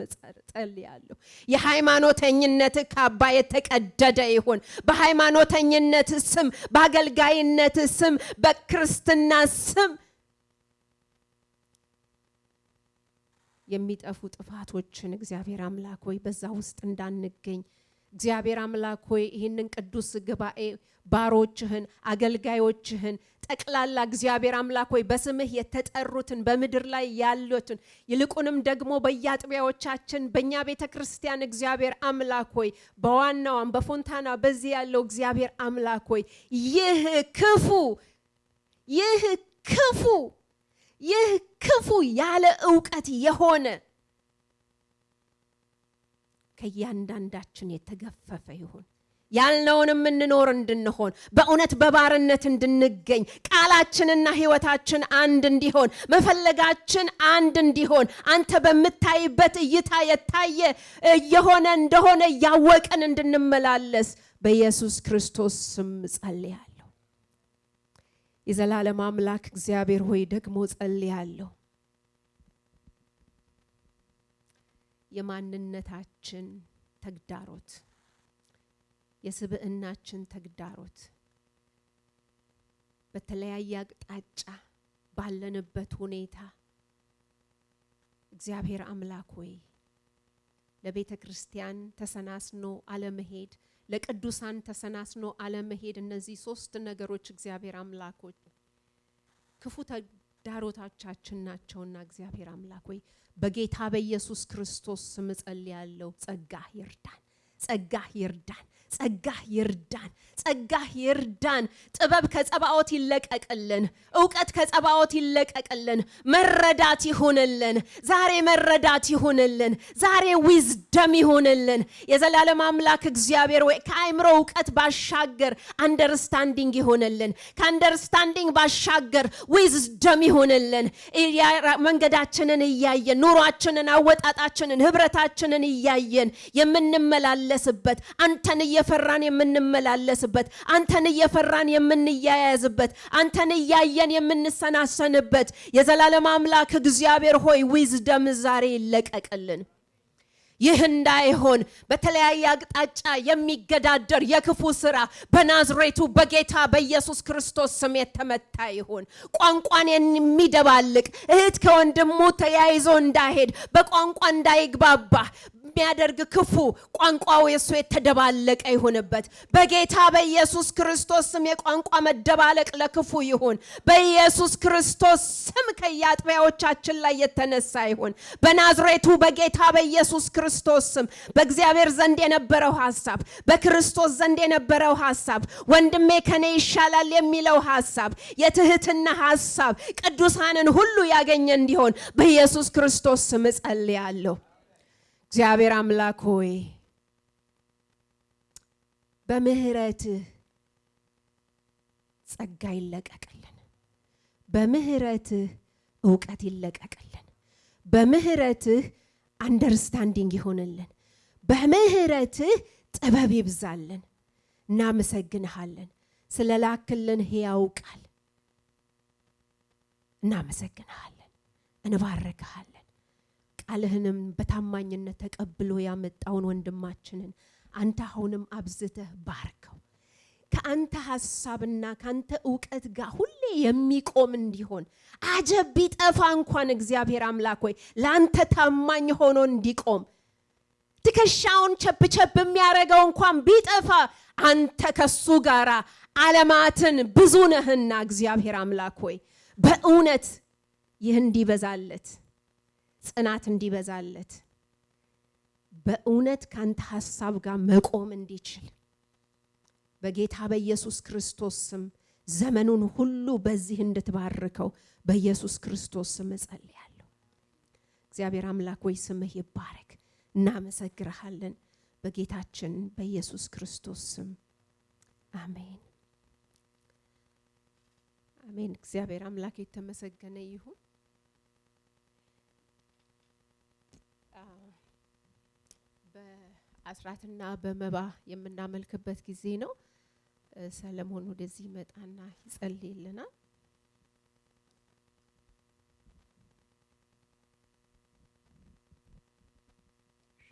ጸልያለሁ። የሃይማኖተኝነት ካባ የተቀደደ ይሁን። በሃይማኖተኝነት ስም፣ በአገልጋይነት ስም፣ በክርስትና ስም የሚጠፉ ጥፋቶችን እግዚአብሔር አምላክ ሆይ በዛ ውስጥ እንዳንገኝ እግዚአብሔር አምላክ ሆይ ይህንን ቅዱስ ጉባኤ ባሮችህን፣ አገልጋዮችህን ጠቅላላ እግዚአብሔር አምላክ ሆይ በስምህ የተጠሩትን በምድር ላይ ያሉትን ይልቁንም ደግሞ በየአጥቢያዎቻችን በእኛ ቤተ ክርስቲያን እግዚአብሔር አምላክ ሆይ በዋናዋም በፎንታና በዚህ ያለው እግዚአብሔር አምላክ ሆይ ይህ ክፉ ያለ ዕውቀት የሆነ ከእያንዳንዳችን የተገፈፈ ይሁን። ያልነውንም እንኖር እንድንሆን፣ በእውነት በባርነት እንድንገኝ፣ ቃላችንና ሕይወታችን አንድ እንዲሆን፣ መፈለጋችን አንድ እንዲሆን፣ አንተ በምታይበት እይታ የታየ የሆነ እንደሆነ ያወቅን እንድንመላለስ በኢየሱስ ክርስቶስ ስም ጸልያለሁ። የዘላለም አምላክ እግዚአብሔር ሆይ ደግሞ ጸልያለሁ የማንነታችን ተግዳሮት፣ የስብዕናችን ተግዳሮት በተለያየ አቅጣጫ ባለንበት ሁኔታ እግዚአብሔር አምላክ ሆይ ለቤተ ክርስቲያን ተሰናስኖ አለመሄድ፣ ለቅዱሳን ተሰናስኖ አለመሄድ፣ እነዚህ ሶስት ነገሮች እግዚአብሔር አምላኮች ክፉ ተግዳሮታችን ናቸውና እግዚአብሔር አምላክ ሆይ በጌታ በኢየሱስ ክርስቶስ ስም ጸልያለሁ። ጸጋህ ይርዳን፣ ጸጋህ ይርዳን፣ ጸጋህ ይርዳን፣ ጸጋህ ይርዳን። ጥበብ ከጸባኦት ይለቀቅልን፣ ዕውቀት ከጸባኦት ይለቀቅልን፣ መረዳት ይሁንልን። ዛሬ መረዳት ይሁንልን፣ ዛሬ ዊዝደም ይሁንልን። የዘላለም አምላክ እግዚአብሔር ወይ ከአእምሮ ዕውቀት ባሻገር አንደርስታንዲንግ ይሁንልን፣ ከአንደርስታንዲንግ ባሻገር ዊዝደም ይሁንልን። መንገዳችንን እያየን ኑሯችንን፣ አወጣጣችንን፣ ህብረታችንን እያየን የምንመላለስበት አንተን እየፈራን የምንመላለስበት አንተን እየፈራን የምንያያዝበት አንተን እያየን የምንሰናሰንበት የዘላለም አምላክ እግዚአብሔር ሆይ ዊዝደም ዛሬ ይለቀቅልን። ይህ እንዳይሆን በተለያየ አቅጣጫ የሚገዳደር የክፉ ስራ በናዝሬቱ በጌታ በኢየሱስ ክርስቶስ ስም የተመታ ይሁን። ቋንቋን የሚደባልቅ እህት ከወንድሙ ተያይዞ እንዳይሄድ በቋንቋ እንዳይግባባ የሚያደርግ ክፉ ቋንቋው የሱ የተደባለቀ ይሁንበት በጌታ በኢየሱስ ክርስቶስ ስም። የቋንቋ መደባለቅ ለክፉ ይሁን በኢየሱስ ክርስቶስ ስም። ከያጥቢያዎቻችን ላይ የተነሳ ይሁን በናዝሬቱ በጌታ በኢየሱስ ክርስቶስ ስም። በእግዚአብሔር ዘንድ የነበረው ሐሳብ፣ በክርስቶስ ዘንድ የነበረው ሐሳብ፣ ወንድሜ ከኔ ይሻላል የሚለው ሐሳብ፣ የትህትና ሐሳብ ቅዱሳንን ሁሉ ያገኘ እንዲሆን በኢየሱስ ክርስቶስ ስም ጸልያለሁ። እግዚአብሔር አምላክ ሆይ በምህረትህ ጸጋ ይለቀቅልን፣ በምህረትህ ዕውቀት ይለቀቅልን፣ በምህረትህ አንደርስታንዲንግ ይሆንልን፣ በምህረትህ ጥበብ ይብዛልን። እናመሰግንሃለን ስለላክልን ሕያው ቃል እናመሰግንሃለን፣ እንባርክሃለን። ቃልህንም በታማኝነት ተቀብሎ ያመጣውን ወንድማችንን አንተ አሁንም አብዝተህ ባርከው። ከአንተ ሐሳብና ካንተ ዕውቀት ጋር ሁሌ የሚቆም እንዲሆን አጀብ ቢጠፋ እንኳን እግዚአብሔር አምላክ ሆይ ላንተ ታማኝ ሆኖ እንዲቆም ትከሻውን ቸብ ቸብ የሚያረጋው እንኳን ቢጠፋ አንተ ከሱ ጋራ ዓለማትን ብዙ ነህና እግዚአብሔር አምላክ ሆይ በእውነት ይህ እንዲበዛለት ጽናት እንዲበዛለት በእውነት ካንተ ሐሳብ ጋር መቆም እንዲችል በጌታ በኢየሱስ ክርስቶስ ስም ዘመኑን ሁሉ በዚህ እንድትባርከው በኢየሱስ ክርስቶስ ስም ጸልያለሁ። እግዚአብሔር አምላክ ሆይ ስምህ ይባረክ። እናመሰግንሃለን በጌታችን በኢየሱስ ክርስቶስ ስም አሜን፣ አሜን። እግዚአብሔር አምላክ የተመሰገነ ይሁን። በአስራትና በመባ የምናመልክበት ጊዜ ነው። ሰለሞን ወደዚህ መጣና ይጸልይልናል።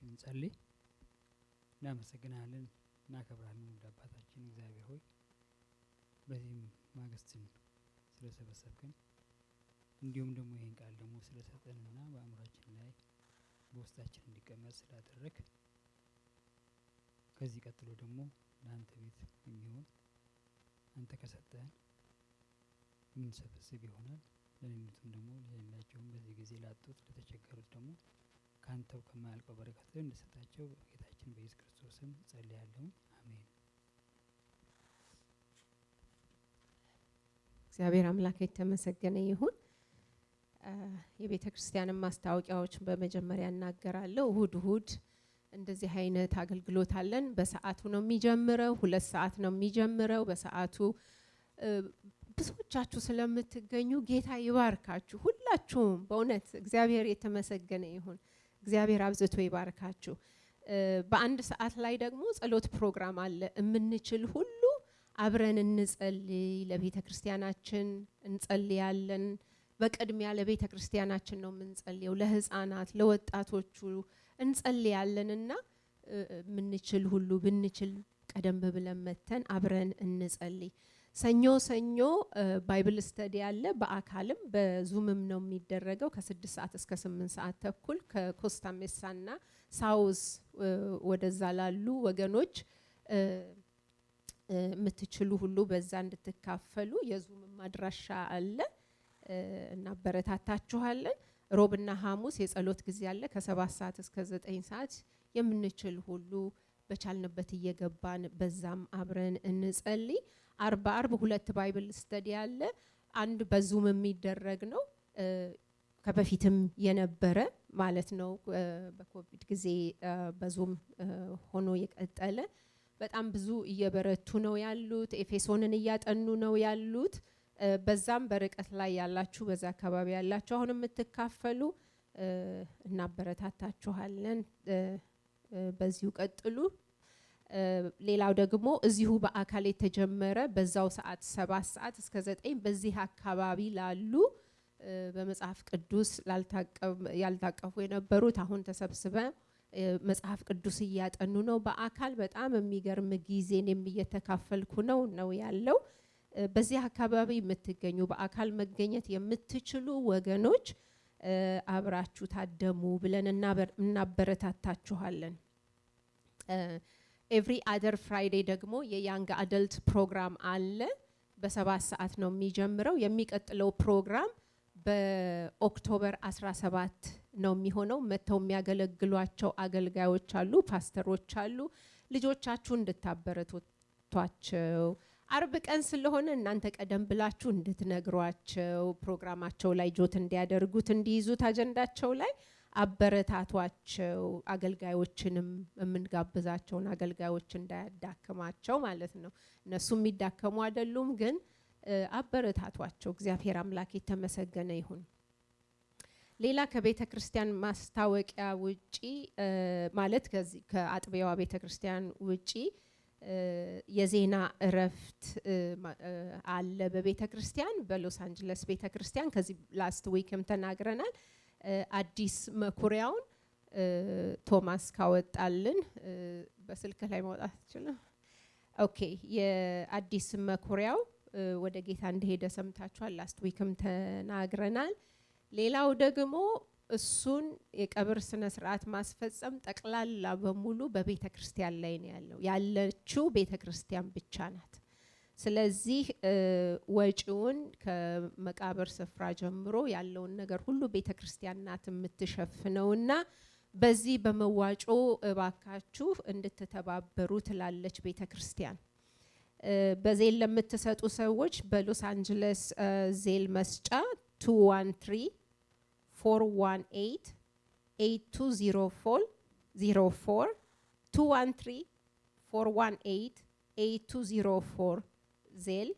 እንጸልይ። እናመሰግናለን፣ እናከብራለን ወደ አባታችን እግዚአብሔር ሆይ በዚህም ማግስትን ስለሰበሰብከን እንዲሁም ደግሞ ይህን ቃል ደግሞ ስለሰጠንና በአእምሯችን ላይ በውስጣችን እንዲቀመጥ ስላደረግ ከዚህ ቀጥሎ ደግሞ ለአንተ ቤት የሚሆን አንተ ከሰጠህን የምንሰበስብ ይሆናል። ለሌሎቱም ደግሞ ለሌላቸውም በዚህ ጊዜ ላጡት ለተቸገሩት ደግሞ ካንተው ከማያልቀው በረከት እንድሰጣቸው ጌታችን በኢየሱስ ክርስቶስ ስም ጸልያለሁ። አሜን። እግዚአብሔር አምላክ የተመሰገነ ይሁን። የቤተ ክርስቲያንን ማስታወቂያዎች በመጀመሪያ እናገራለሁ። እሁድ እንደዚህ አይነት አገልግሎት አለን። በሰዓቱ ነው የሚጀምረው። 2 ሰዓት ነው የሚጀምረው። በሰዓቱ ብዙዎቻችሁ ስለምትገኙ ጌታ ይባርካችሁ። ሁላችሁም በእውነት እግዚአብሔር የተመሰገነ ይሁን። እግዚአብሔር አብዝቶ ይባርካችሁ። በ1 ሰዓት ላይ ደግሞ ጸሎት ፕሮግራም አለ። የምንችል ሁሉ አብረን እንጸልይ። ለቤተ ክርስቲያናችን እንጸልያለን። በቅድሚያ ለቤተ ክርስቲያናችን ነው የምንጸልየው። ለህፃናት፣ ለወጣቶቹ እንጸልያለንና የምንችል ሁሉ ብንችል ቀደም ብለን መተን አብረን እንጸልይ። ሰኞ ባይብል ስተዲ አለ። በአካልም በዙምም ነው የሚደረገው ከ6 ሰዓት እስከ 8 ሰዓት ተኩል ከኮስታ ሜሳና ሳውዝ ወደዛ ላሉ ወገኖች የምትችሉ ሁሉ በዛ እንድትካፈሉ የዙምም አድራሻ አለ። እናበረታታችኋለን። ሮብና ሐሙስ የጸሎት ጊዜ አለ ከ7 ሰዓት እስከ 9 ሰዓት። የምንችል ሁሉ በቻልንበት እየገባን በዛም አብረን እንጸልይ። አርብ 2 ባይብል ስተዲ አለ። አንድ በዙም የሚደረግ ነው ከበፊትም የነበረ ማለት ነው። በኮቪድ ጊዜ በዙም ሆኖ የቀጠለ በጣም ብዙ እየበረቱ ነው ያሉት። ኤፌሶንን እያጠኑ ነው ያሉት። በዛም በርቀት ላይ ያላችሁ በዛ አካባቢ ያላችሁ አሁን የምትካፈሉ እናበረታታችኋለን። በዚሁ ቀጥሉ። ሌላው ደግሞ እዚሁ በአካል የተጀመረ በዛው ሰዓት 7 ሰዓት እስከ 9 በዚህ አካባቢ ላሉ በመጽሐፍ ቅዱስ ያልታቀፉ የነበሩት አሁን ተሰብስበ መጽሐፍ ቅዱስ እያጠኑ ነው። በአካል በጣም የሚገርም ጊዜን እየተካፈልኩ ነው ያለው። በዚህ አካባቢ የምትገኙ በአካል መገኘት የምትችሉ ወገኖች አብራችሁ ታደሙ ብለን እናበረታታችኋለን። ኤቭሪ አደር ፍራይዴ ደግሞ የያንግ አደልት ፕሮግራም አለ። በ7 ሰዓት ነው የሚጀምረው። የሚቀጥለው ፕሮግራም በኦክቶበር 17 ነው የሚሆነው። መተው የሚያገለግሏቸው አገልጋዮች አሉ፣ ፓስተሮች አሉ። ልጆቻችሁ እንድታበረቷቸው አርብ ቀን ስለሆነ እናንተ ቀደም ብላችሁ እንድትነግሯቸው ፕሮግራማቸው ላይ ጆት እንዲያደርጉት እንዲይዙት አጀንዳቸው ላይ አበረታቷቸው። አገልጋዮችንም የምንጋብዛቸውን አገልጋዮች እንዳያዳክማቸው ማለት ነው። እነሱ የሚዳከሙ አይደሉም፣ ግን አበረታቷቸው። እግዚአብሔር አምላክ የተመሰገነ ይሁን። ሌላ ከቤተ ክርስቲያን ማስታወቂያ ውጪ ማለት ከዚህ ከአጥቢያዋ ቤተ ክርስቲያን ውጪ የዜና እረፍት አለ በቤተ ክርስቲያን በሎስ አንጀለስ ቤተ ክርስቲያን። ከዚህ ላስት ዊክም ተናግረናል። አዲስ መኩሪያውን ቶማስ ካወጣልን በስልክ ላይ ማውጣት ይችላል። ኦኬ የአዲስ መኩሪያው ወደ ጌታ እንደሄደ ሰምታችኋል። ላስት ዊክም ተናግረናል። ሌላው ደግሞ እሱን የቀብር ስነ ስርዓት ማስፈጸም ጠቅላላ በሙሉ በቤተ ክርስቲያን ላይ ነው ያለችው ቤተ ክርስቲያን ብቻ ናት። ስለዚህ ወጪውን ከመቃብር ስፍራ ጀምሮ ያለውን ነገር ሁሉ ቤተ ክርስቲያን ናት የምትሸፍነውና በዚህ በመዋጮ እባካችሁ እንድትተባበሩ ትላለች ቤተ ክርስቲያን። በዜል ለምትሰጡ ሰዎች በሎስ አንጀለስ ዜል መስጫ 213-418-8204 213-418-8204 ዜል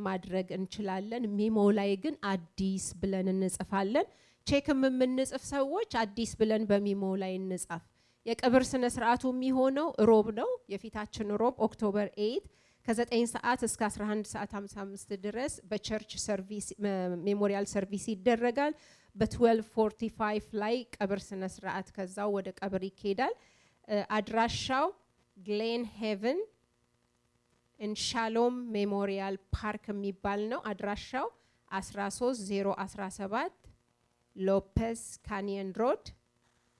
ማድረግ እንችላለን። ሚሞ ላይ ግን አዲስ ብለን እንጽፋለን። ቼክም የምንጽፍ ሰዎች አዲስ ብለን በሚሞ ላይ እንጻፍ። የቀብር ስነ ስርዓቱ የሚሆነው ሮብ ነው። የፊታችን ሮብ ኦክቶበር 8 ከ9 ሰዓት እስከ 11 ሰዓት 55 ድረስ በቸርች ሰርቪስ ሜሞሪያል ሰርቪስ ይደረጋል። በ12:45 ላይ ቀብር ስነ ስርዓት ከዛው ወደ ቀብር ይኬዳል። አድራሻው ግሌን ሄቨን ሻሎም ሜሞሪያል ፓርክ የሚባል ነው። አድራሻው 13017 ሎፔዝ ካኒየን ሮድ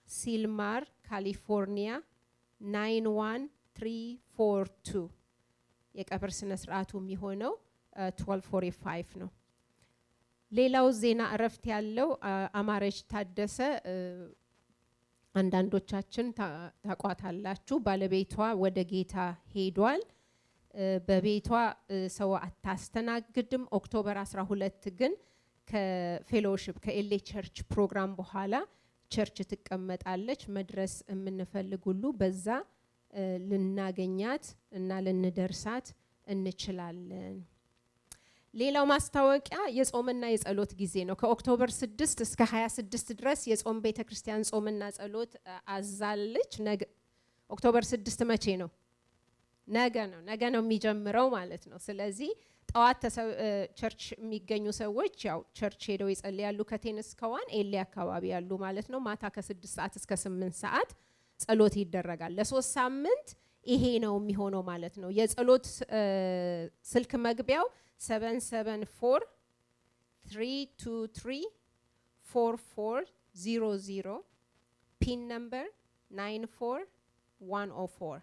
ሲልማር ካሊፎርኒያ 91342። የቀብር ስነ ስርዓቱ የሚሆነው 12:45 ነው። ሌላው ዜና እረፍት ያለው አማረች ታደሰ አንዳንዶቻችን ታቋታላችሁ። ባለቤቷ ወደ ጌታ ሄዷል። በቤቷ ሰው አታስተናግድም። ኦክቶበር 12 ግን ከፌሎሺፕ ከኤልኤ ቸርች ፕሮግራም በኋላ ቸርች ትቀመጣለች። መድረስ የምንፈልግ ሁሉ በዛ ልናገኛት እና ልንደርሳት እንችላለን። ሌላው ማስታወቂያ የጾምና የጸሎት ጊዜ ነው። ከኦክቶበር 6 እስከ 26 ድረስ የጾም ቤተክርስቲያን ጾምና ጸሎት አዛለች። ነገ ኦክቶበር 6 መቼ ነው? ነገ ነው የሚጀምረው ማለት ነው። ስለዚህ ጠዋት ቸርች የሚገኙ ሰዎች ያው ቸርች ሄደው ይጸልያሉ ከ10 እስከ 1 ኤሌ አካባቢ ያሉ ማለት ነው። ማታ ከ6 ሰዓት እስከ 8 ሰዓት ጸሎት ይደረጋል። ለ3 ሳምንት ይሄ ነው የሚሆነው ማለት ነው። የጸሎት ስልክ መግቢያው 774-323-4400 ፒን ነምበር 94104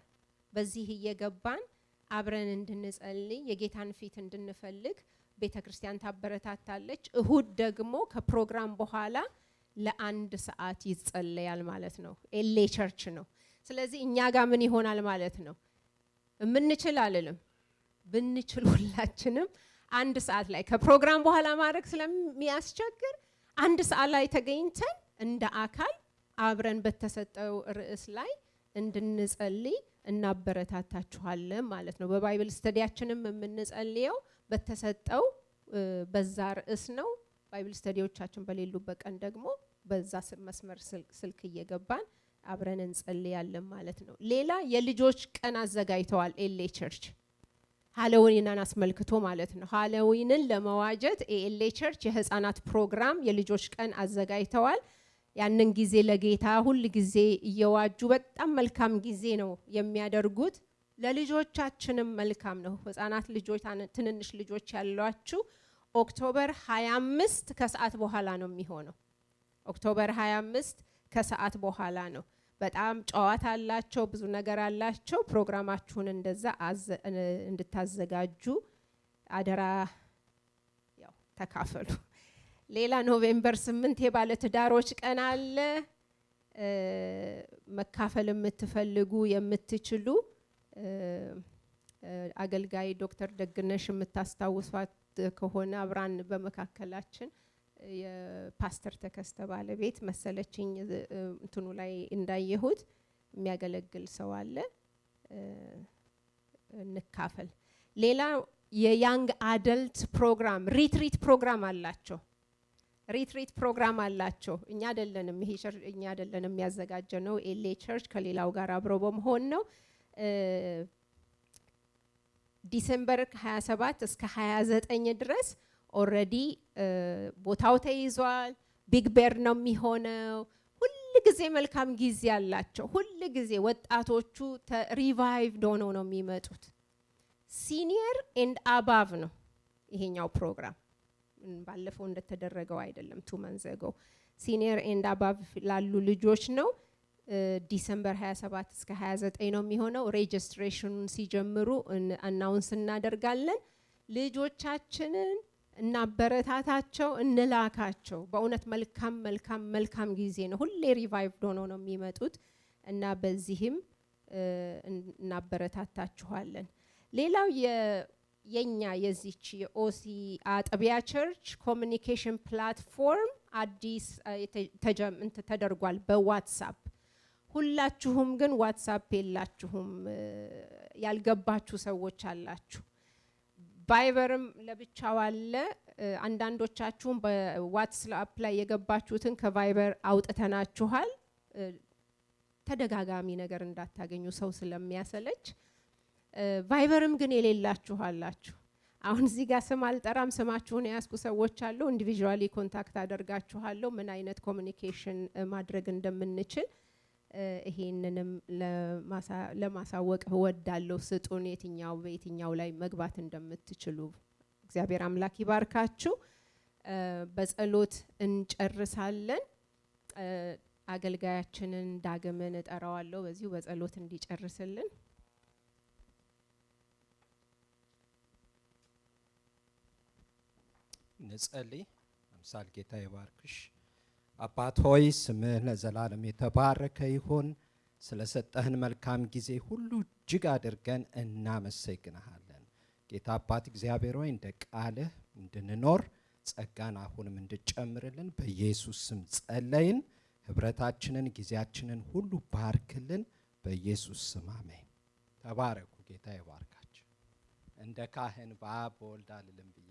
በዚህ እየገባን አብረን እንድንጸልይ የጌታን ፊት እንድንፈልግ ቤተክርስቲያን ታበረታታለች። እሁድ ደግሞ ከፕሮግራም በኋላ ለ1 ሰዓት ይጸለያል ማለት ነው። ኤሌ ቸርች ነው። ስለዚህ እኛ ጋር ምን ይሆናል ማለት ነው? የምንችል አይደለም ብንችል ሁላችንም 1 ሰዓት ላይ ከፕሮግራም በኋላ ማድረግ ስለሚያስቸግር 1 ሰዓት ላይ ተገኝተን እንደ አካል አብረን በተሰጠው ርዕስ ላይ እንድንጸልይ እናበረታታችኋለን ማለት ነው። በባይብል ስተዲያችንም የምንጸልየው በተሰጠው በዛ ርዕስ ነው። ባይብል ስተዲዎቻችን በሌሉበት ቀን ደግሞ በዛ መስመር ስልክ እየገባን አብረን እንጸልያለን ማለት ነው። ሌላ የልጆች ቀን አዘጋጅተዋል ኤሌ ቸርች ሃሎዊንን አስመልክቶ ማለት ነው። ሃሎዊንን ለመዋጀት ኤሌ ቸርች የህፃናት ፕሮግራም የልጆች ቀን አዘጋጅተዋል። ያንን ጊዜ ለጌታ ሁሉ ጊዜ እየዋጁ በጣም መልካም ጊዜ ነው የሚያደርጉት። ለልጆቻችንም መልካም ነው። ህፃናት ልጆች ትንንሽ ልጆች ያሏችሁ ኦክቶበር 25 ከሰዓት በኋላ ነው የሚሆነው። ኦክቶበር 25 ከሰዓት በኋላ ነው። በጣም ጨዋታ አላቸው፣ ብዙ ነገር አላቸው። ፕሮግራማችሁን እንደዛ እንድታዘጋጁ አደራ ያው ተካፈሉ። ሌላ ኖቬምበር 8 የባለ ትዳሮች ቀን አለ። መካፈል የምትፈልጉ የምትችሉ አገልጋይ ዶክተር ደግነሽ የምታስታውሷት ከሆነ አብራን በመካከላችን የፓስተር ተከስተ ባለቤት መሰለችኝ እንትኑ ላይ እንዳየሁት የሚያገለግል ሰው አለ። እንካፈል። ሌላ የያንግ አደልት ፕሮግራም ሪትሪት ፕሮግራም አላቸው። ሪትሪት ፕሮግራም አላቸው። እኛ አይደለንም ይሄ እኛ አይደለንም የሚያዘጋጀነው ኤሌ ቸርች ከሌላው ጋር አብሮ በመሆን ነው። ዲሴምበር 27 እስከ 29 ድረስ ኦልሬዲ ቦታው ተይዟል። ቢግ ቤር ነው የሚሆነው። ሁል ጊዜ መልካም ጊዜ አላቸው። ሁል ጊዜ ወጣቶቹ ሪቫይቭድ ሆነው ነው የሚመጡት። ሲኒየር ኤንድ አባቭ ነው ይሄኛው ፕሮግራም። ባለፈው እንደተደረገው አይደለም። 2 months ago ሲኒየር ኤንድ አባቭ ላሉ ልጆች ነው። ዲሴምበር 27 እስከ 29 ነው የሚሆነው። ሬጅስትሬሽኑን ሲጀምሩ አናውንስ እናደርጋለን። ልጆቻችንን እናበረታታቸው፣ እንላካቸው። በእውነት መልካም ጊዜ ነው። ሁሌ ሪቫይቭድ ሆነው ነው የሚመጡት እና በዚህም እናበረታታችኋለን። ሌላው የኛ የዚች የኦሲ አጥቢያ ቸርች ኮሚኒኬሽን ፕላትፎርም አዲስ ተደርጓል በዋትስአፕ። ሁላችሁም ግን ዋትስአፕ የላችሁም፣ ያልገባችሁ ሰዎች አላችሁ። ቫይበርም ለብቻው አለ። አንዳንዶቻችሁም በዋትስአፕ ላይ የገባችሁትን ከቫይበር አውጥተናችኋል። ተደጋጋሚ ነገር እንዳታገኙ ሰው ስለሚያሰለች። ቫይበርም ግን የሌላችሁ አላችሁ። አሁን እዚህ ጋር ስም አልጠራም፣ ስማችሁን የያዝኩ ሰዎች አሉ። ኢንዲቪዥዋሊ ኮንታክት አደርጋችኋለሁ ምን አይነት ኮሚኒኬሽን ማድረግ እንደምንችል። ይሄንንም ለማሳወቅ እወዳለሁ። ስጡን፣ በየትኛው ላይ መግባት እንደምትችሉ። እግዚአብሔር አምላክ ይባርካችሁ። በጸሎት እንጨርሳለን። አገልጋያችንን ዳግምን እጠራዋለሁ በዚሁ በጸሎት እንዲጨርስልን። እንጸልይ። አምሳል ጌታ ይባርክሽ። አባት ሆይ ስምህ ለዘላለም የተባረከ ይሁን። ስለሰጠህን መልካም ጊዜ ሁሉ እጅግ አድርገን እናመሰግንሃለን። ጌታ አባት እግዚአብሔር ሆይ እንደ ቃልህ እንድንኖር ጸጋን አሁንም እንድጨምርልን በኢየሱስ ስም ጸለይን። ህብረታችንን ጊዜያችንን ሁሉ ባርክልን በኢየሱስ ስም አሜን። ተባረኩ። ጌታ ይባርካችሁ። እንደ ካህን በአብ በወልድ አልልም ብዬ